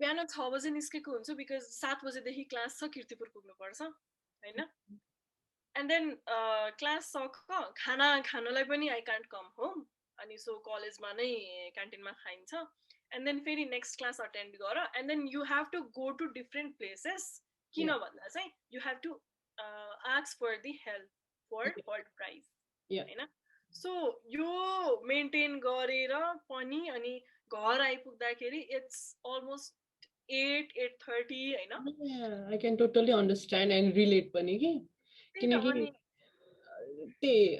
बिहान 6 बजे निस्केको हुन्छु because 7 बजेदेखि क्लास छ किर्तिपुर पुग्नु पर्छ हैन. And then क्लास सक्छ खाना खानलाई पनि I can't come home. अनि so कलेजमा नै क्यान्टिनमा खाइन्छ. And then फेरि next class attend गर. And then you have to go to different places. किन भन्दा चाहिँ you have to ask for the help for Holt Prize. हैन. So यो मेन्टेन गरेर पनि अनि घर आइपुग्दाखेरि it's almost 8:30 हैन. Yeah, I can totally understand and relate पनि के. किनकि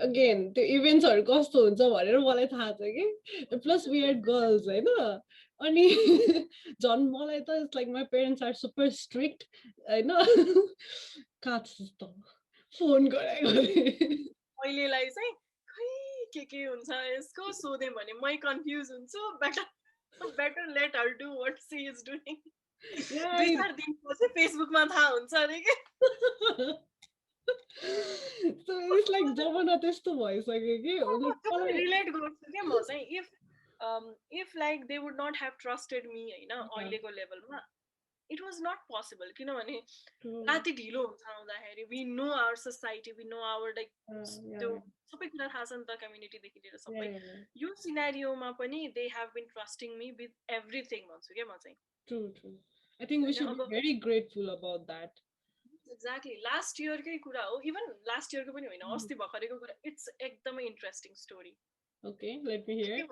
again the events are कस्तो हुन्छ भनेर मलाई थाहा छ के. Plus we are girls हैन. अनि झन् मलाई त it's like my parents are super strict हैन. काट्छ त फोन गरे अहिलेलाई चाहिँ खै के हुन्छ यसको सोधे भने मै कन्फ्युज हुन्छु. better let her do what she is doing. दुई चार दिनपछि फेसबुकमा थाहा हुन्छ अरे के. So it's like जमाना त्यस्तो भइसक्यो के. रिलेट गर्छु के म चाहिँ if like they would not have trusted me हैन अहिलेको लेभलमा it was not possible किनभने राति ढिलो हुन्छ आउँदाखेरि we know our society, we know our like त्यो सबै कुरा थाहा छ नि त कम्युनिटी देखि लिएर सबै. यो सिनेरियोमा पनि they have been trusting me with everything भन्छु के म चाहिँ. True. I think we should be very grateful about that. Exactly. Last year कै कुरा हो. Even last year को पनि होइन अस्ति भर्खरको कुरा. It's एकदमै interesting story. Okay, let me hear.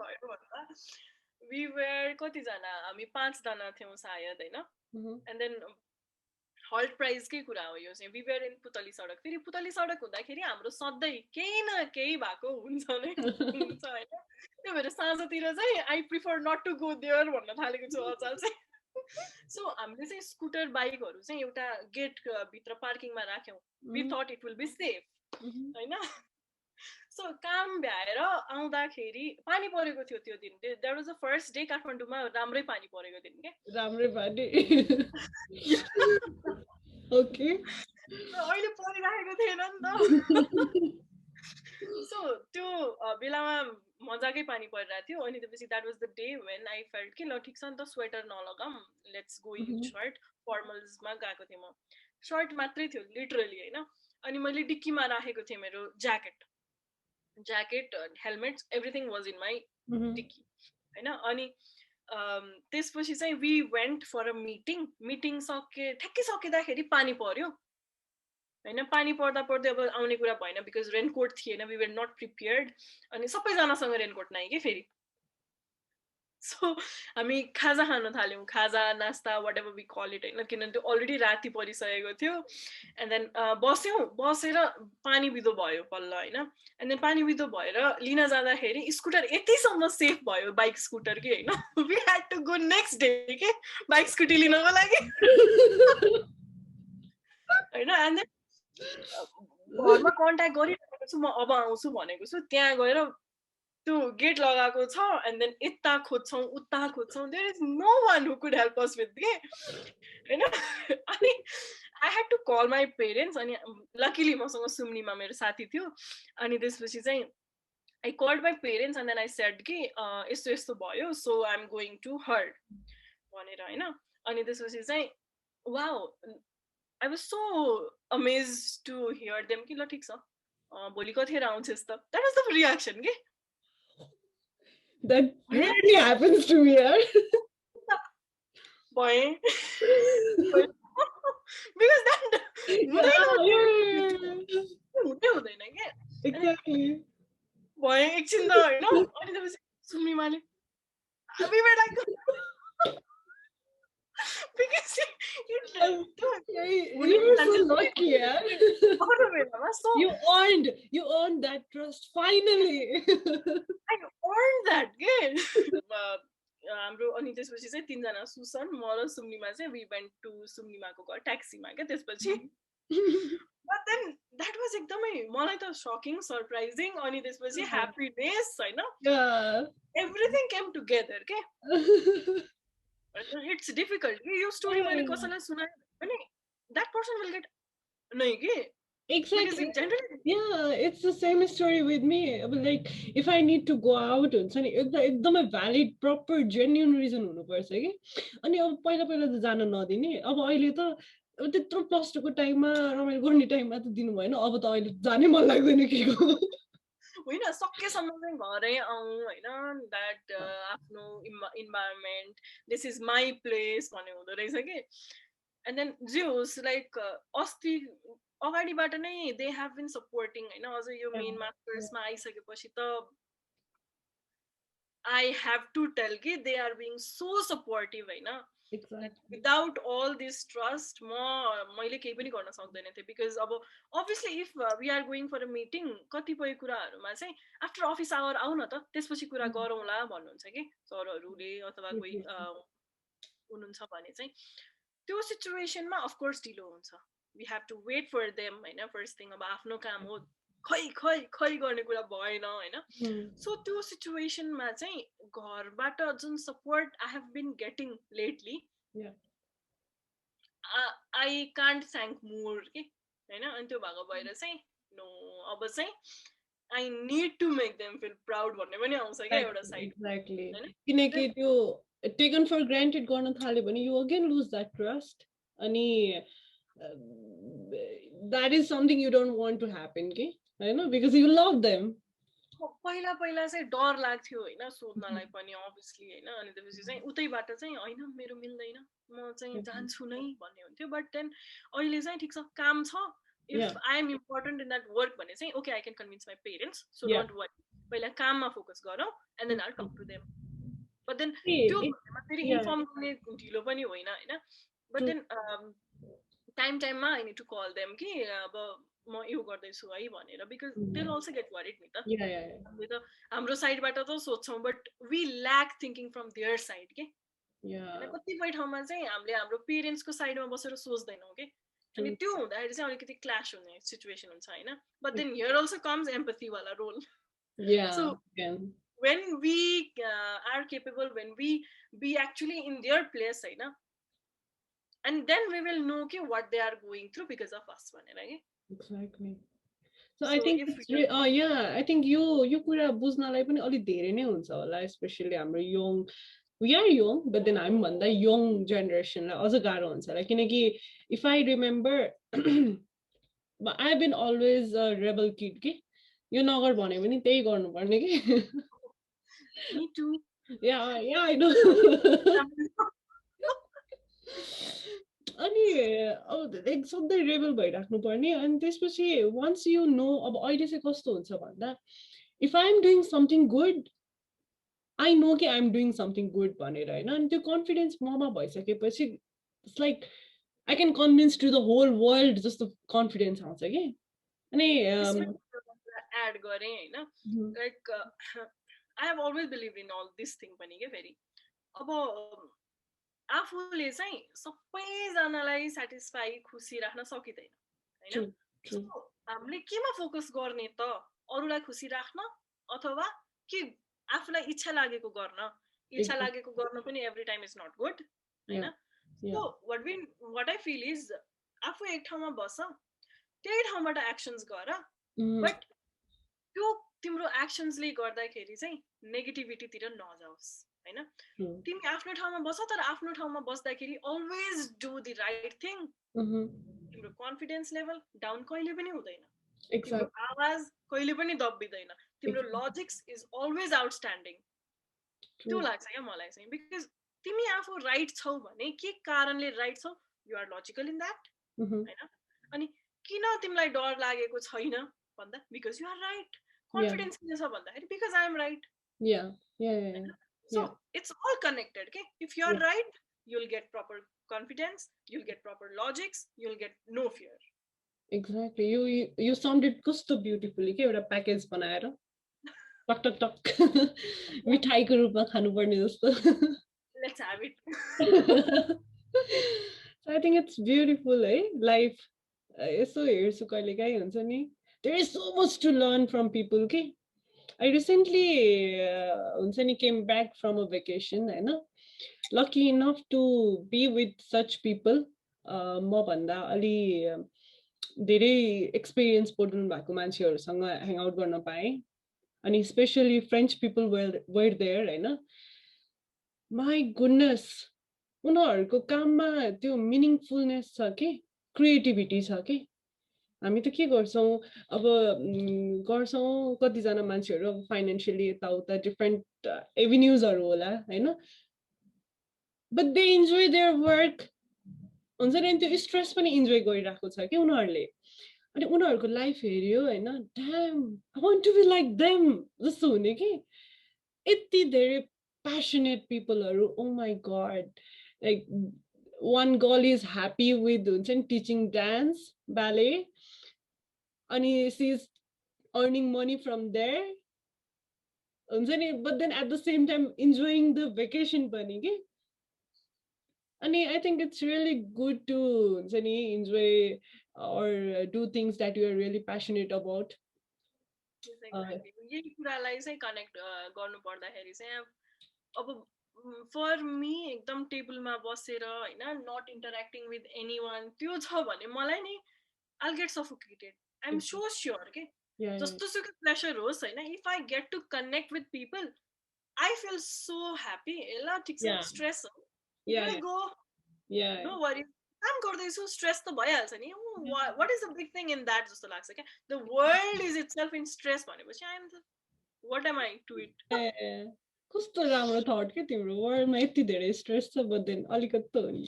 We were कति जना हामी 5 जना थियौं सायद हैन. And then Holt Prize कै कुरा हो यो चाहिँ. We were in पुतली सडक. फेरि पुतली सडक हुँदाखेरि हाम्रो सधैँ केही न केही भएको हुन्छ नै हुन्छ हैन. त्यो भएर साँझतिर चाहिँ I prefer not to go there भन्न थालेको छु अचल चाहिँ. So हामीले चाहिँ स्कुटर बाइकहरु चाहिँ एउटा गेट भित्र पार्किङमा राख्यौं. We thought it will be safe. हैन. So काम भ्याएर आउँदाखेरि पानी परेको थियो त्यो दिन. That was the first day काठमाडौँमा राम्रै पानी परेको दिन के. राम्रै पानी. Okay. अहिले परिरहेको थिएन नि त. So त्यो बेलामा मजाकै पानी परिरहेको थियो. अनि त्यसपछि that was the day when I felt कि ल ठीक छ नि त स्वेटर नलगाम, let's go in short. Formals मा गएको थिएँ म. शर्ट मात्रै थियो लिटरली हैन. अनि मैले डिक्कीमा राखेको थिएँ मेरो jacket. Jacket helmet everything was in my dicky होइन अनि त्यसपछि चाहिँ we went for a meeting ठ्याक्कै सकिँदाखेरि पानी पर्यो होइन पानी पर्दा पर्दै अब आउने कुरा भएन बिकज रेनकोट थिएन वी वर नट प्रिपेयर्ड अनि सबैजनासँग रेनकोट नै के फेरि सो हामी खाजा खान थाल्यौँ खाजा नास्ता whatever we call it होइन किनभने त्यो अलरेडी राति परिसकेको थियो एन्ड देन बसेर पानी बिदो भयो पल्ल होइन एन्ड देन पानी बिदो भएर लिन जाँदाखेरि स्कुटर यतिसम्म सेफ भयो बाइक स्कुटर कि होइन we had to go next day के बाइक स्कुटी लिनको लागि होइन एन्ड देन घरमा कन्ट्याक्ट गरिरहेको छु म अब आउँछु भनेको छु त्यहाँ गएर त्यो गेट लगाएको छ एन्ड देन यता खोज्छौँ उता खोज्छौँ there is no one who could help us with के होइन अनि I had to call my parents अनि लकिली मसँग सुम्नीमा मेरो साथी थियो अनि त्यसपछि चाहिँ I called my parents and then I said कि यस्तो यस्तो भयो so I am going to her भनेर होइन अनि त्यसपछि चाहिँ wow I was so amaze to hear them कि ल ठिक छ भोलि कतिखेर आउँछस् त द्याट वाज द रियाक्सन के That rarely happens to me, yaar. Boy. Because that हुँदैन क्या Exactly. Boy, एकछिन त होइन अनि त्यसपछि सुम्निमाले we were like because you were so lucky, yaar. You earned that trust finally. I earned that के हाम्रो अनि त्यसपछि चाहिँ तीनजना सुसन म र सुम्निमा चाहिँ we went to सुम्निमाको घर ट्याक्सीमा क्या त्यसपछि but then that was एकदमै मलाई त shocking surprising अनि त्यसपछि happiness होइन everything came together के it's difficult यो story मैले कसैलाई सुनाए पनि that person will get नै के Exactly. Yeah, it's the same story with me. Like, if I need to go out, it's a valid, proper, genuine reason हुनुपर्छ कि अनि अब पहिला पहिला त जान नदिने अब अहिले त अब त्यत्रो प्लस टूको टाइममा रमाइलो गर्ने टाइममा त दिनु भएन अब त अहिले जानै मन लाग्दैन के होइन सकेसम्म चाहिँ घरै आउँ होइन द्याट आफ्नो environment this is my place भन्ने हुँदो रहेछ कि एन्ड देन जे होस् लाइक अस्ति अगाडिबाट नै दे हेभ बिन सपोर्टिङ होइन अझ यो मेन मास्टर्समा आइसकेपछि त आई हेभ टु टेल कि they are being so supportive होइन विदाउट अल दिस ट्रस्ट मैले केही पनि गर्न सक्दैन थिएँ बिकज अब obviously if we are going for a meeting कतिपय कुराहरूमा चाहिँ आफ्टर अफिस आवर आऊ न त त्यसपछि कुरा गरौँला भन्नुहुन्छ कि सरहरूले अथवा कोही हुनुहुन्छ भने चाहिँ त्यो सिचुएसनमा अफकोर्स ढिलो हुन्छ we have to wait for them होइन फर्स्ट थिङ अब आफ्नो काम हो खै गर्ने कुरा भएन होइन सो त्यो सिचुएसनमा चाहिँ घरबाट जुन support I have been getting lately I can't thank more के होइन अनि त्यो भएको भएर चाहिँ नो अब चाहिँ I need to make them feel proud भन्ने पनि आउँछ क्या एउटा साइड एक्ज्याक्टली किनकि त्यो टेकन फर ग्रान्टेड गर्न थाल्यो भने you again lose that trust अनि that is something you don't want to happen के हैन because you love them पहिला चाहिँ डर लाग्थ्यो होइन सोध्नलाई पनि अभियसली होइन अनि त्यसपछि चाहिँ उतैबाट चाहिँ होइन मेरो मिल्दैन म चाहिँ जान्छु नै भन्ने हुन्थ्यो बट देन अहिले चाहिँ ठिक छ काम छ if I am important in that work भने चाहिँ okay I can convince my parents so don't worry पहिला काममा फोकस गरौँ and then I talk to them but then त्यो फेरि इन्फर्म गर्ने ढिलो पनि होइन होइन बट देन टाइममा I need to call them कि अब म यो गर्दैछु है भनेर because they also get worried नि त हाम्रो साइडबाट त सोध्छौँ but we lack thinking from their side के कतिपय ठाउँमा चाहिँ हामीले हाम्रो पेरेन्ट्सको साइडमा बसेर सोच्दैनौँ कि अनि त्यो हुँदाखेरि चाहिँ अलिकति क्ल्यास हुने सिचुएसन हुन्छ होइन but then here also comes empathy वाला role so when we are capable, when we be actually in their place, होइन and then we will know what they are going through because of us, right? Exactly. So I think I think you कुरा बुझ्नलाई पनि अलि धेरै नै हुन्छ होला especially हाम्रो young we are young but then I'm भन्दा young generation लाई अझ गाह्रो हुन्छ होला किनकि if I remember I've been always a rebel kid के यो नगर भन्यो भने त्यही गर्नुपर्ने के Me too. Yeah I know अनि अब एक सधैँ रेबल भइराख्नु पर्ने अनि त्यसपछि वन्स यु नो अब अहिले चाहिँ कस्तो हुन्छ भन्दा if I am doing something good I know कि I am doing something good भनेर होइन अनि त्यो कन्फिडेन्स ममा भइसकेपछि it's like I can convince to the whole world जस्तो कन्फिडेन्स आउँछ कि अनि एड गरेँ होइन like I have always believe in all this thing पनि के फेरि अब आफूले चाहिँ सबैजनालाई सेटिस्फाई खुसी राख्न सकिँदैन होइन हामीले केमा फोकस गर्ने त अरूलाई खुसी राख्न अथवा कि आफूलाई इच्छा लागेको गर्न इच्छा लागेको गर्न पनि every time is not good होइन so what I feel is आफू एक ठाउँमा बस त्यही ठाउँबाट एक्सन्स गर बट त्यो तिम्रो एक्सन्सले गर्दाखेरि चाहिँ नेगेटिभिटीतिर नजाओस् होइन तिमी आफ्नो ठाउँमा बस तर आफ्नो ठाउँमा बस्दाखेरि always do the right thing तिम्रो कन्फिडेन्स लेभल डाउन कहिले पनि हुँदैन तिम्रो आवाज कहिले पनि दबिँदैन तिम्रो लजिक्स इज अलवेज आउटस्ट्यान्डिङ त्यो लाग्छ क्या मलाई चाहिँ बिकज तिमी आफू राइट छौ भने के कारणले राइट छौ you are logical in that होइन अनि किन तिमीलाई डर लागेको छैन भन्दा because you are right confidence किन छ भन्दाखेरि because I am right so it's all connected okay if you're right you'll get proper confidence you'll get proper logics you'll get no fear exactly you sounded कस्तो beautifully के एउटा package बनाएर talk talk talk मिठाईको रूपमा खानुपर्ने जस्तो let's have it so I think it's beautiful है life यसो हेर्छु कहिले काहीँ हुन्छ नि there is so much to learn from people okay I recently came back from a vacation होइन lucky enough to be with such people म भन्दा अलि धेरै एक्सपिरियन्स पढ्नु भएको मान्छेहरूसँग ह्याङ आउट गर्न पाएँ अनि specially French people were there होइन माई गुडनेस उनीहरूको काममा त्यो मिनिङफुलनेस छ कि क्रिएटिभिटी छ कि हामी त के गर्छौँ अब गर्छौँ कतिजना मान्छेहरू अब फाइनेन्सियली यताउता डिफ्रेन्ट एभिन्युजहरू होला होइन but they enjoy their work हुन्छ नि त्यो स्ट्रेस पनि इन्जोय गरिरहेको छ कि उनीहरूले अनि उनीहरूको लाइफ हेऱ्यो होइन damn I want to be like them जस्तो हुने कि यति धेरै प्यासनेट पिपलहरू oh my god like one girl is happy with हुन्छ नि टिचिङ डान्स ब्याले अनि she is earning money from there हुन्छ नि but then at the same time enjoying the vacation पनि कि अनि I think it's really good to हुन्छ नि enjoy or do things that you are really passionate about. यही कुरालाई चाहिँ कनेक्ट गर्नु पर्दाखेरि चाहिँ अब फर मी एकदम टेबलमा बसेर होइन not interacting with anyone त्यो छ भने मलाई नि I'll get suffocated. I'm so sure के जस्तो सुकै प्रेसर होस् होइन if I get to connect with people I feel so happy ल ठिक छ स्ट्रेस हो go no worry काम गर्दैछु स्ट्रेस त भइहाल्छ नि what is the big thing in that जस्तो लाग्छ क्या the world is itself in stress भनेपछि I am what am I to it कस्तो राम्रो थट के तिम्रो वर्ल्डमा यति धेरै स्ट्रेस छ बट देन अलिकति त हो नि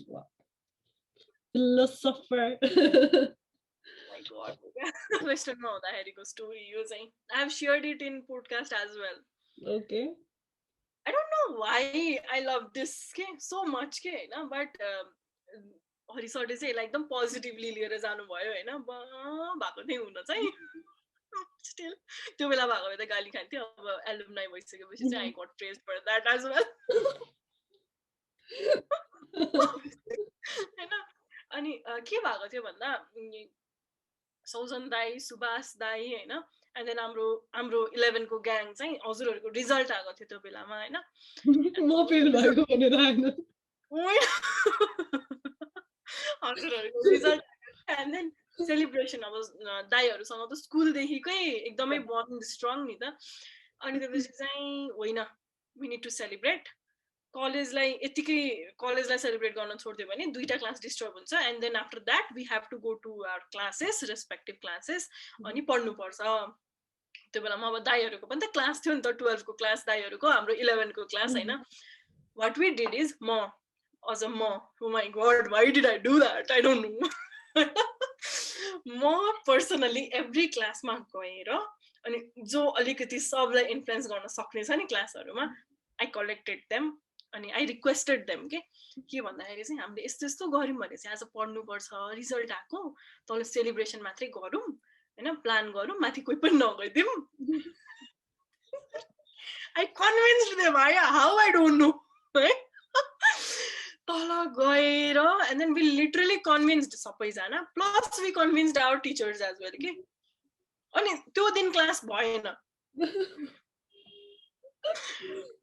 फिलोसोफर my god वेस्टर्नमा हुँदाखेरिको स्टोरी यो चाहिँ I have shared it in podcast as well okay I don't know why I love this so much होइन but हरि सरले चाहिँ यसलाई एकदम पोजिटिभली लिएर जानुभयो होइन भएको थिएँ हुन चाहिँ स्टिल त्यो बेला भएको भए त गाली खान्थ्यो अब एलुमनाइ भइसकेपछि चाहिँ I got praised for that as well होइन अनि के भएको थियो भन्दा सौजन दाई सुभाष दाई होइन एन्ड देन हाम्रो 11 को ग्याङ चाहिँ हजुरहरूको रिजल्ट आएको थियो त्यो बेलामा होइन म फेल भएको भनेर आएन हजुरहरूको रिजल्ट एन्ड देन सेलिब्रेसन अब दाईहरूसँग त स्कुलदेखिकै एकदमै बन्ड स्ट्रङ नि त अनि त्यसपछि चाहिँ होइन वी निड टु सेलिब्रेट कलेजलाई सेलिब्रेट गर्न छोड्दियो भने 2टा क्लास डिस्टर्ब हुन्छ and then after that we have to go to our classes respective classes अनि पढ्नुपर्छ त्यो बेलामा अब दाइहरूको पनि त क्लास थियो नि त 12 को क्लास दाइहरूको हाम्रो 11 को क्लास हैन what we did is as a oh my god, why did I do that? I don't know. म पर्सनली एभ्री क्लासमा गएर अनि जो अलिकति सबलाई इन्फ्लुएन्स गर्न सक्ने छ नि क्लासहरूमा आई कलेक्टेड देम अनि आई रिक्वेस्टेड देम के भन्दाखेरि चाहिँ हामीले यस्तो यस्तो गऱ्यौँ भने चाहिँ आज पढ्नुपर्छ रिजल्ट आएको तल सेलिब्रेसन मात्रै गरौँ हैन प्लान गरौँ माथि कोही पनि नगइदिउँ I convinced them how I don't know है तल गएर and then we literally convinced सबैजना plus we convinced our teachers as well के अनि त्यो दिन क्लास भएन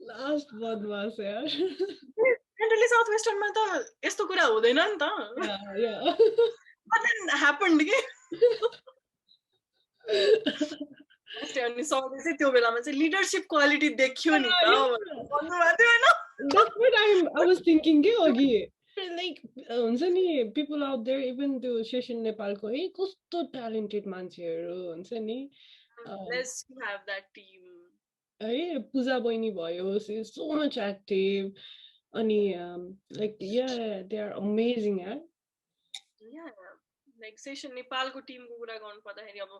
लास्ट बदमास यार सेन्ट्रली साउथ वेस्टर्नमा त यस्तो कुरा हुँदैन नि त but then happened के अनि सरले चाहिँ त्यो बेलामा चाहिँ लिडरशिप क्वालिटी देखियो नि त भन्नुभएको थियो हैन That's what I was thinking के अघि like हुन्छ नि people out there even त्यो सेसन नेपालको है कस्तो ट्यालेन्टेड मान्छेहरू हुन्छ नि let's have that team है पूजा बहिनी भयो she is so much active अनि like yeah they are amazing यार like सेसन नेपालको टिमको कुरा गर्नु पर्दाखेरि अब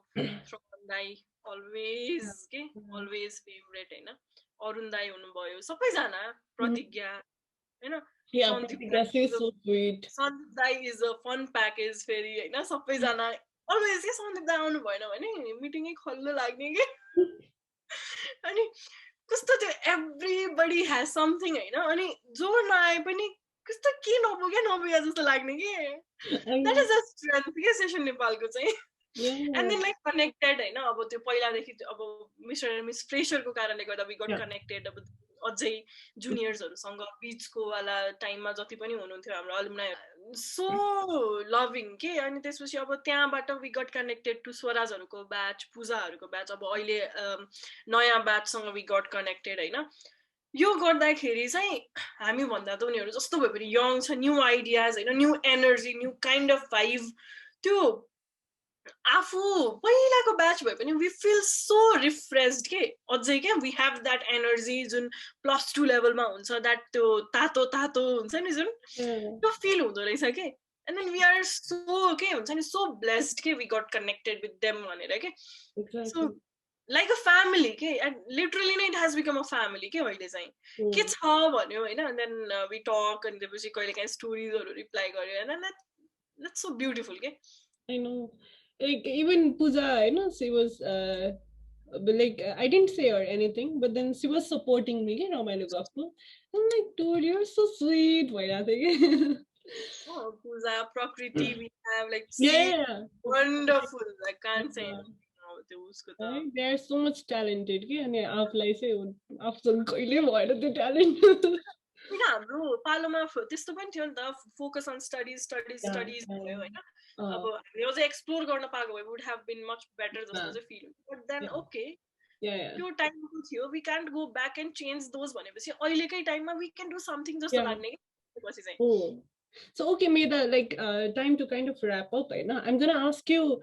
श्रवण दाइ always के always फेभरेट हैन अरुण दाइ हुनुभयो सबैजना प्रतिज्ञा हैन Pratigya is so sweet Sandeep दाइ इज अ फन प्याकेज फेरि हैन सबैजना अलवेज के सन्दीप दाइ आउनु भएन भने मिटिङै खल्लो लाग्ने के अनि कस्तो त्यो एभ्रीबडी ह्याज समथिङ हैन अनि जो नआए पनि कस्तो के नपुगे जस्तो लाग्ने के द्याट इज अ स्ट्रेन्थ के सेसन नेपालको चाहिँ एन्ड देन लाइक कनेक्टेड हैन अब त्यो पहिलादेखि अब मिस्टर एन्ड मिस फ्रेसरको कारणले गर्दा वी गट कनेक्टेड अब अझै जुनियर्सहरूसँग बिचको वाला टाइममा जति पनि हुनुहुन्थ्यो हाम्रो अलुमनाइ सो लभिङ के अनि त्यसपछि अब त्यहाँबाट वी गट कनेक्टेड टु स्वराजहरूको ब्याच पूजाहरूको ब्याच अब अहिले नयाँ ब्याचसँग वी गट कनेक्टेड हैन यो गर्दाखेरि चाहिँ हामी भन्दा त उनीहरू जस्तो भए पनि यङ छ न्यू आइडियाज हैन new energy new kind of vibe त्यो आफू पहिलाको ब्याच भए पनि वी फिल सो रिफ्रेस्ड के अझै क्या वी हेभ द्याट एनर्जी जुन +2 लेभलमा हुन्छ द्याट त्यो तातो तातो हुन्छ नि जुन त्यो फिल हुँदो रहेछ के and then we are so के हुन्छ नि सो ब्लेस्ड के we got connected with them भनेर के सो लाइक अ फ्यामिली के एन्ड लिटरली नै it has become a family के अहिले चाहिँ के छ भन्यो होइन देन वी टक अनि त्यसपछि कहिले काहीँ स्टोरिजहरू रिप्लाई गर्यो एन्ड द्याट्स सो ब्युटिफुल के I know. Like even Pooja, you know, she was like I didn't say her anything, but then she was supporting me, you know, my gospel. I'm like, dude, you're so sweet. Why not? Oh, Pooja, Prakriti, we have like wonderful. I can't say anything. They are so much talented. And आफूलाई चाहिँ आफूसँग कहिले भएन त्यो talent किन हाम्रो पालोमा त्यस्तो पनि थियो नि त फोकस अन स्टडिज भयो हैन अब हामीले चाहिँ एक्सप्लोर गर्न पाएको भए would have been much better जस्तो चाहिँ फिल बट देन ओके त्यो टाइमको थियो we can't go back and change those भनेपछि अहिलेकै टाइममा वी क्यान डु समथिङ जस्तो लाग्ने कि पछि चाहिँ So okay, Medha, like time to kind of wrap up, right? I'm gonna ask you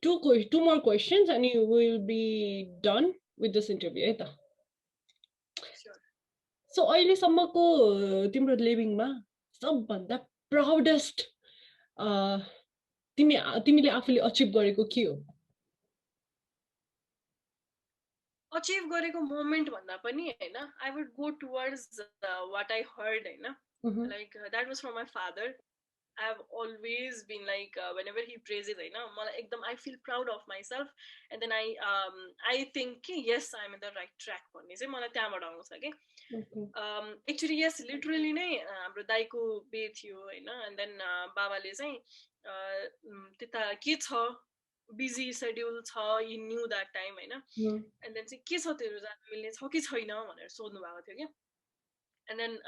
two more questions, and you will be done with this interview, right? Sure. So अहिलेसम्मको तिम्रो लिभिङमा सबभन्दा proudest तिमीले आफूले अचिभ गरेको के हो achieve गरेको moment भन्दा पनि हैन I would go towards what I heard हैन like that was from my father I have always been like whenever he praises I feel proud of myself and then I think yes I'm in the right track भन्ने चाहिँ मलाई त्यहाँबाट आउँछ के actually yes literally नै हाम्रो दाइको बे थियो हैन and then बाबाले चाहिँ त्यता के छ बिजी शेड्युल छ you knew that time हैन and then चाहिँ के छ तेरो जान मिल्ने छ कि छैन भनेर सोध्नु भएको थियो के and then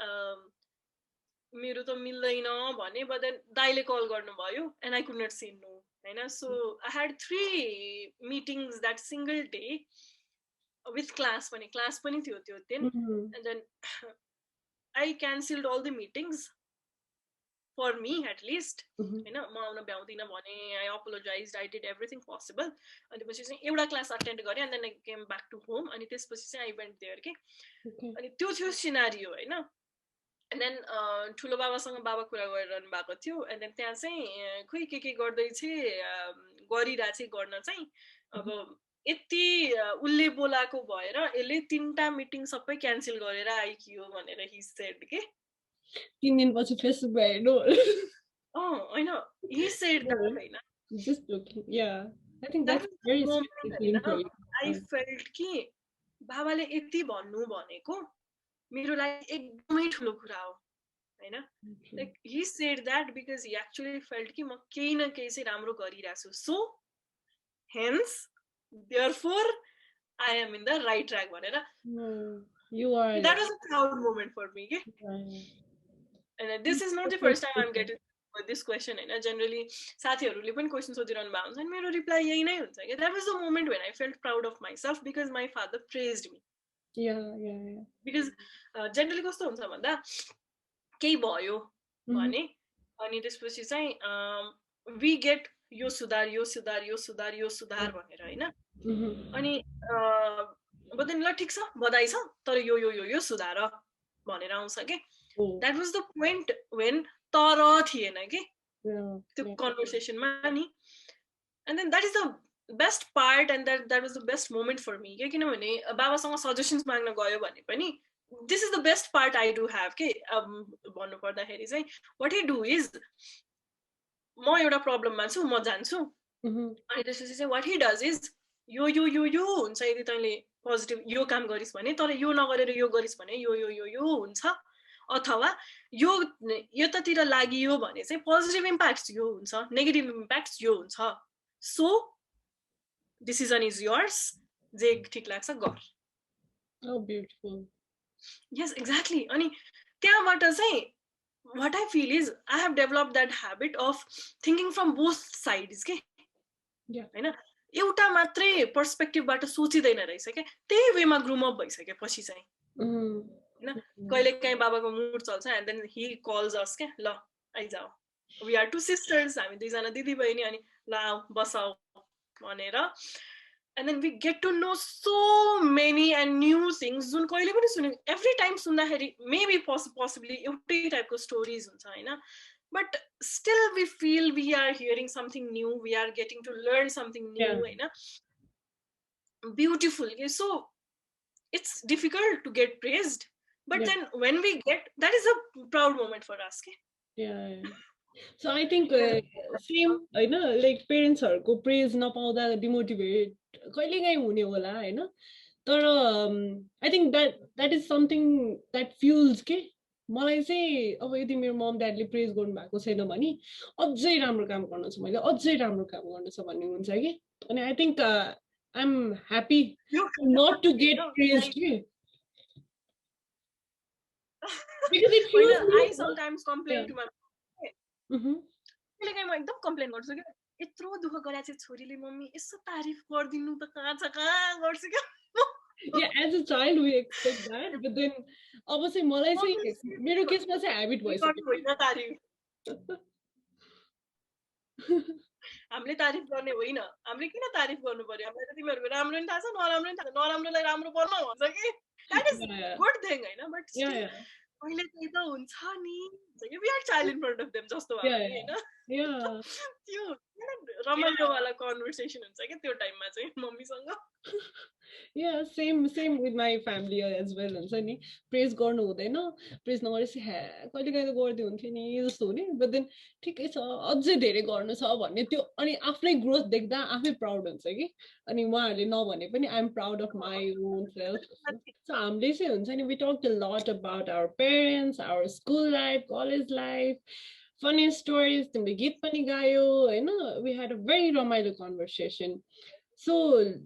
मेरो त मिल्दैन भने but then दाइले कल गर्नुभयो and I could not say no हैन so I had 3 meetings that single day with class पनि थियो त्यो दिन and then I cancelled all the meetings for me at least. Mhm. हैन म आउन भ्याउँदिनँ भने I apologize I did everything possible. अनि त्यसपछि चाहिँ एउटा क्लास अटेन्ड गरेँ and then I came back to home. अनि त्यसपछि चाहिँ आई वेन्ट देयर के. Okay. अनि त्यो थियो सिनारियो हैन. एन्ड देन ठुलो बाबासँग बाबा कुरा गरिरहनु भएको थियो. एन्ड देन त्यहाँ चाहिँ खोइ के गर्दै थिए गरिरहेको गर्न चाहिँ अब यति उसले बोलाएको भएर यसले 3टा मिटिङ सबै क्यान्सल गरेर आइकियो भनेर हि सेड के. 3 दिनपछि फेसबुक हेर्नु. हैन हि सेड द्याट हैन. Just looking. Yeah. I think that's very special feeling for you. I felt कि बाबाले यति भन्नु भनेको मेरो लागि एकदमै ठुलो कुरा हो हैन. Like he said that because he actually felt कि म केही न केही चाहिँ राम्रो गरिरहेको छु. So hence therefore I am in the right track भनेर. No, you are. That was a proud moment for me के. And this is not the first time I'm getting this question हैन. Generally साथीहरुले पनि question सोधिरहनु भएको हुन्छ अनि मेरो reply यही नै हुन्छ के. That was the moment when I felt proud of myself because my father praised me. Yeah. Because generally कस्तो हुन्छ भन्दा केही भयो भने अनि त्यसपछि चाहिँ we get यो सुधार भनेर हैन. अनि but then ल ठीक छ बधाई छ तर यो सुधार भनेर आउँछ के. That was the point when तर थिएन के त्यो कन्भर्सेसनमा नि. And then that is the best part and that was the best moment for me के. किनभने बाबासँग सजेसन्स माग्न गयो भने पनि this is the best part I do have के. भन्नु पर्दाखेरि चाहिँ what he do is म एउटा प्रब्लममा छु म जान्छु अनि त्यसपछि चाहिँ what he does is यो हुन्छ यदि तैँले पोजिटिभ यो काम गरिस् भने तर यो नगरेर यो गरिस् भने यो हुन्छ अथवा यो यतातिर लागियो भने चाहिँ पोजिटिभ इम्प्याक्ट्स यो हुन्छ नेगेटिभ इम्प्याक्ट्स यो हुन्छ. So decision is yours. जे ठीक लाग्छ गर. Oh, beautiful. Yes, exactly. अनि त्यहाँबाट चाहिँ what I feel is I have developed that habit of thinking from both sides के. हैन एउटा मात्रै पर्सपेक्टिभबाट सोचिदैन रहेछ के. त्यही वेमा ग्रुम अप भइसकेपछि चाहिँ हैन कहिले काहीँ बाबाको मुड चल्छ एन्ड देन ही कल्स अस के. ल आइजाऊ वी आर टु सिस्टर्स हामी दुईजना दिदी बहिनी अनि ल आऊ बसाऊ भनेर. And then we get to know so many and new things जुन कहिले पनि सुने every time सुन्दाखेरि maybe possibly एउटै टाइपको स्टोरीज हुन्छ हैन. But still we feel we are hearing something new, we are getting to learn something new हैन. Beautiful. So it's difficult to get praised but then when we get that is a proud moment for us ke. Yeah. So I think same हैन like parents हरुको praise नपाउँदा demotivate कहिलेकाहीँ हुने होला हैन. तर I think that is something that fuels के. मलाई चाहिँ अब यदि मेरो मम ड्याडले प्रेज गर्नु भएको छैन भने अझै राम्रो काम गर्नु छ मैले अझै राम्रो काम गर्नु छ भन्ने हुन्छ कि. अनि I think I'm happy not to get praised के. Because it feels I sometimes complain to my कहिलेकाहीँ म एकदम कम्प्लेन गर्छु क्या. यत्रो दुःख गरे चाहिँ छोरीले मम्मी यसो तारिफ गरिदिनु त कहाँ गर्छु क्या. Yeah, as a child we expect that, but then अब चाहिँ मलाई चाहिँ मेरो केसमा चाहिँ ह्याबिट भइसक्यो. हामीले तारिफ गर्ने होइन. हामीले किन तारिफ गर्नु पर्यो. हामीलाई त तिमीहरूको राम्रो नि थाहा छ नराम्रो नि थाहा छ. नराम्रोलाई राम्रो पर्न भन्छ कि. That is good thing हैन. But still कहिले चाहिँ त हुन्छ नि. We are child in front of them जस्तो भयो नि हैन. त्यो रमाइलो वाला कन्भर्सेसन हुन्छ के त्यो टाइममा चाहिँ मम्मीसँग. Yeah, same with my family as well हुन्छ नि. प्रेज गर्नु हुँदैन. प्रेज नगरेपछि कहिलेकाहीँ त गर्दै हुन्थ्यो नि जस्तो हुने. But then ठिकै छ अझै धेरै गर्नु छ भन्ने त्यो अनि आफ्नै ग्रोथ देख्दा आफै प्राउड हुन्छ कि. अनि उहाँहरूले नभने पनि I am proud of my own self. So हामीले चाहिँ हुन्छ नि we talked a lot about our parents, our school life, college life, funny stories, तिमीले गीत पनि गायो हैन. We had a very रमाइलो conversation. So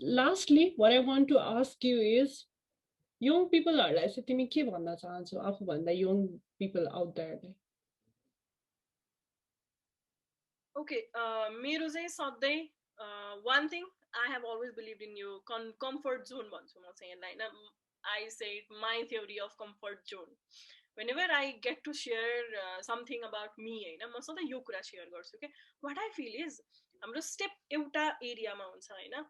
lastly what I want to ask you is young people हरुलाई चाहिँ तिमी के भन्न चाहन्छौ आफू भन्दा young people out there ले. Okay, मेरो चाहिँ सधैँ one thing I have always believed in you comfort zone भन्छु म चाहिँ हैन. I said my theory of comfort zone. whenever I get to share something about me हैन म सधैँ यो कुरा सेयर गर्छु के what I feel is हाम्रो स्टेप एउटा एरियामा हुन्छ हैन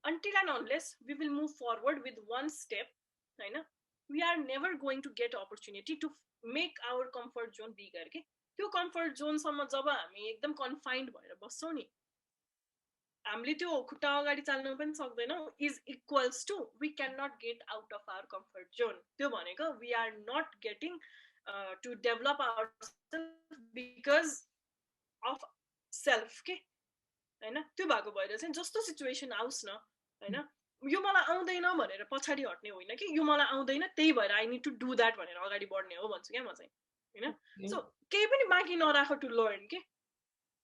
until and unless we will move forward with one step हैन we are never going to get opportunity to make our comfort zone bigger के त्यो comfort zone सम्म जब हामी एकदम confined भएर बस्छौं नि हामीले त्यो खुट्टा अगाडि चाल्न पनि सक्दैनौं is equals to we cannot get out of our comfort zone त्यो भनेको we are not getting to develop ourselves because of self के हैन त्यो भएको भएर चाहिँ जस्तो सिचुएसन आओस् न हैन यो मलाई आउँदैन भनेर पछाडी हट्ने होइन कि यो मलाई आउँदैन त्यही भएर I need to do that भनेर अगाडि बढ्ने हो भन्छु क्या म चाहिँ हैन सो केही पनि बाँकी नराख टु लर्न के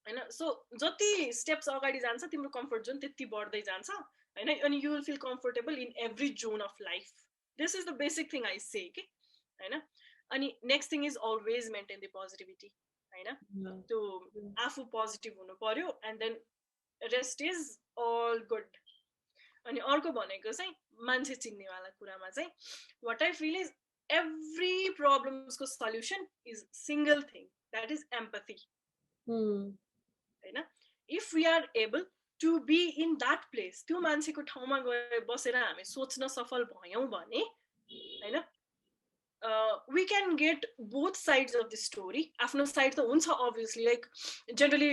हैन सो जति स्टेप्स अगाडि जान्छ तिम्रो कम्फर्ट जोन त्यति बढ्दै जान्छ हैन अनि you will feel comfortable in every zone of life this is the basic thing I say के हैन अनि next thing is always maintain the positivity हैन त्यो आफू पोजिटिभ हुनु पर्यो and then rest is all good अनि अर्को भनेको चाहिँ मान्छे चिन्नेवाला कुरामा चाहिँ what I feel is every प्रब्लम्सको solution is single thing that is empathy हैन if we are able to be in that place त्यो मान्छेको ठाउँमा गएर बसेर हामी सोच्न सफल भयौं भने हैन we can get both sides of the story आफ्नो साइड त हुन्छ obviously like generally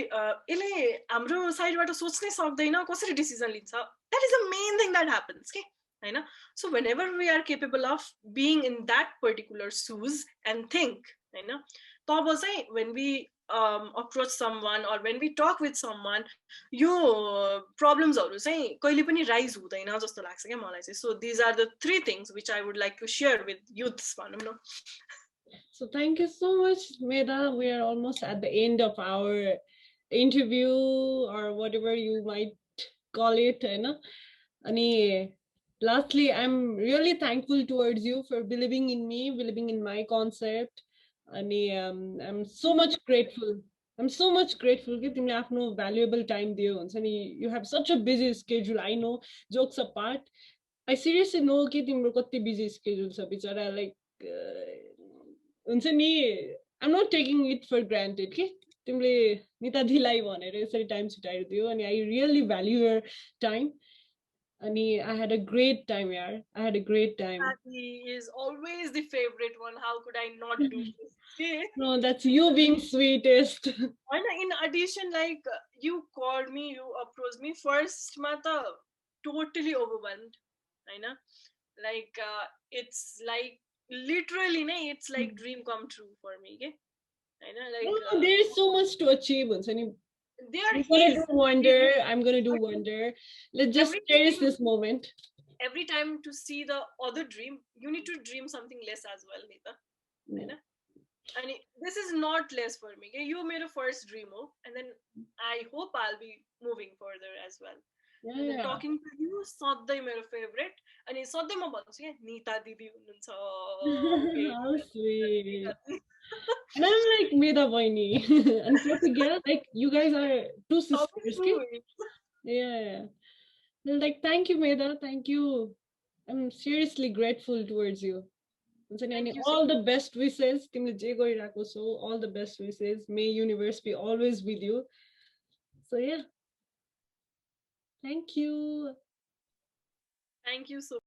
यसले हाम्रो साइडबाट सोच्नै सक्दैन कसरी डिसिजन लिन्छ that is the main thing that happens के हैन so whenever we are capable of being in that particular shoes and think हैन तब चाहिँ when we approach someone or when we talk with someone यो प्रब्लम्सहरु चाहिँ कहिले पनि राइज हुँदैन जस्तो लाग्छ के मलाई चाहिँ so these are the three things which I would like to share with youths भनौं न So thank you so much Meda we are almost at the end of our interview or whatever you might call it हैन अनि lastly I'm really thankful towards you for believing in me believing in my concept अनि I'm so much grateful कि तिमीले आफ्नो valuable time दियो हुन्छ नि you have such a busy schedule I know jokes apart I seriously know कि तिम्रो कति busy schedule छ बिचारा like हुन्छ नि I'm not taking it for granted कि तिमीले निता दिलाई भनेर यसरी टाइम छुटाएर दियो अनि I really value your time and I had a great time yaar I had a great time he is always the favorite one how could I not do this no that's you being sweetest and in addition like you called me you approached me first mata totally overwhelmed I know like it's like literally it's like dream come true for me okay I know like there is so much to achieve and I'm gonna do wonder let's just cherish this moment every time to see the other dream you need to dream something less as well Nita and this is not less for me you made a first dream and then I hope I'll be moving further as well talking to you सधैं मेरो favorite अनि सधैं म भन्छु के निता दिदी हुनुहुन्छ how sweet and I'm like Meda Vaini and Pratigya like you guys are two sisters yeah like thank you Meda thank you I'm seriously grateful towards you and all the best wishes all the best wishes may universe be always with you so yeah thank you so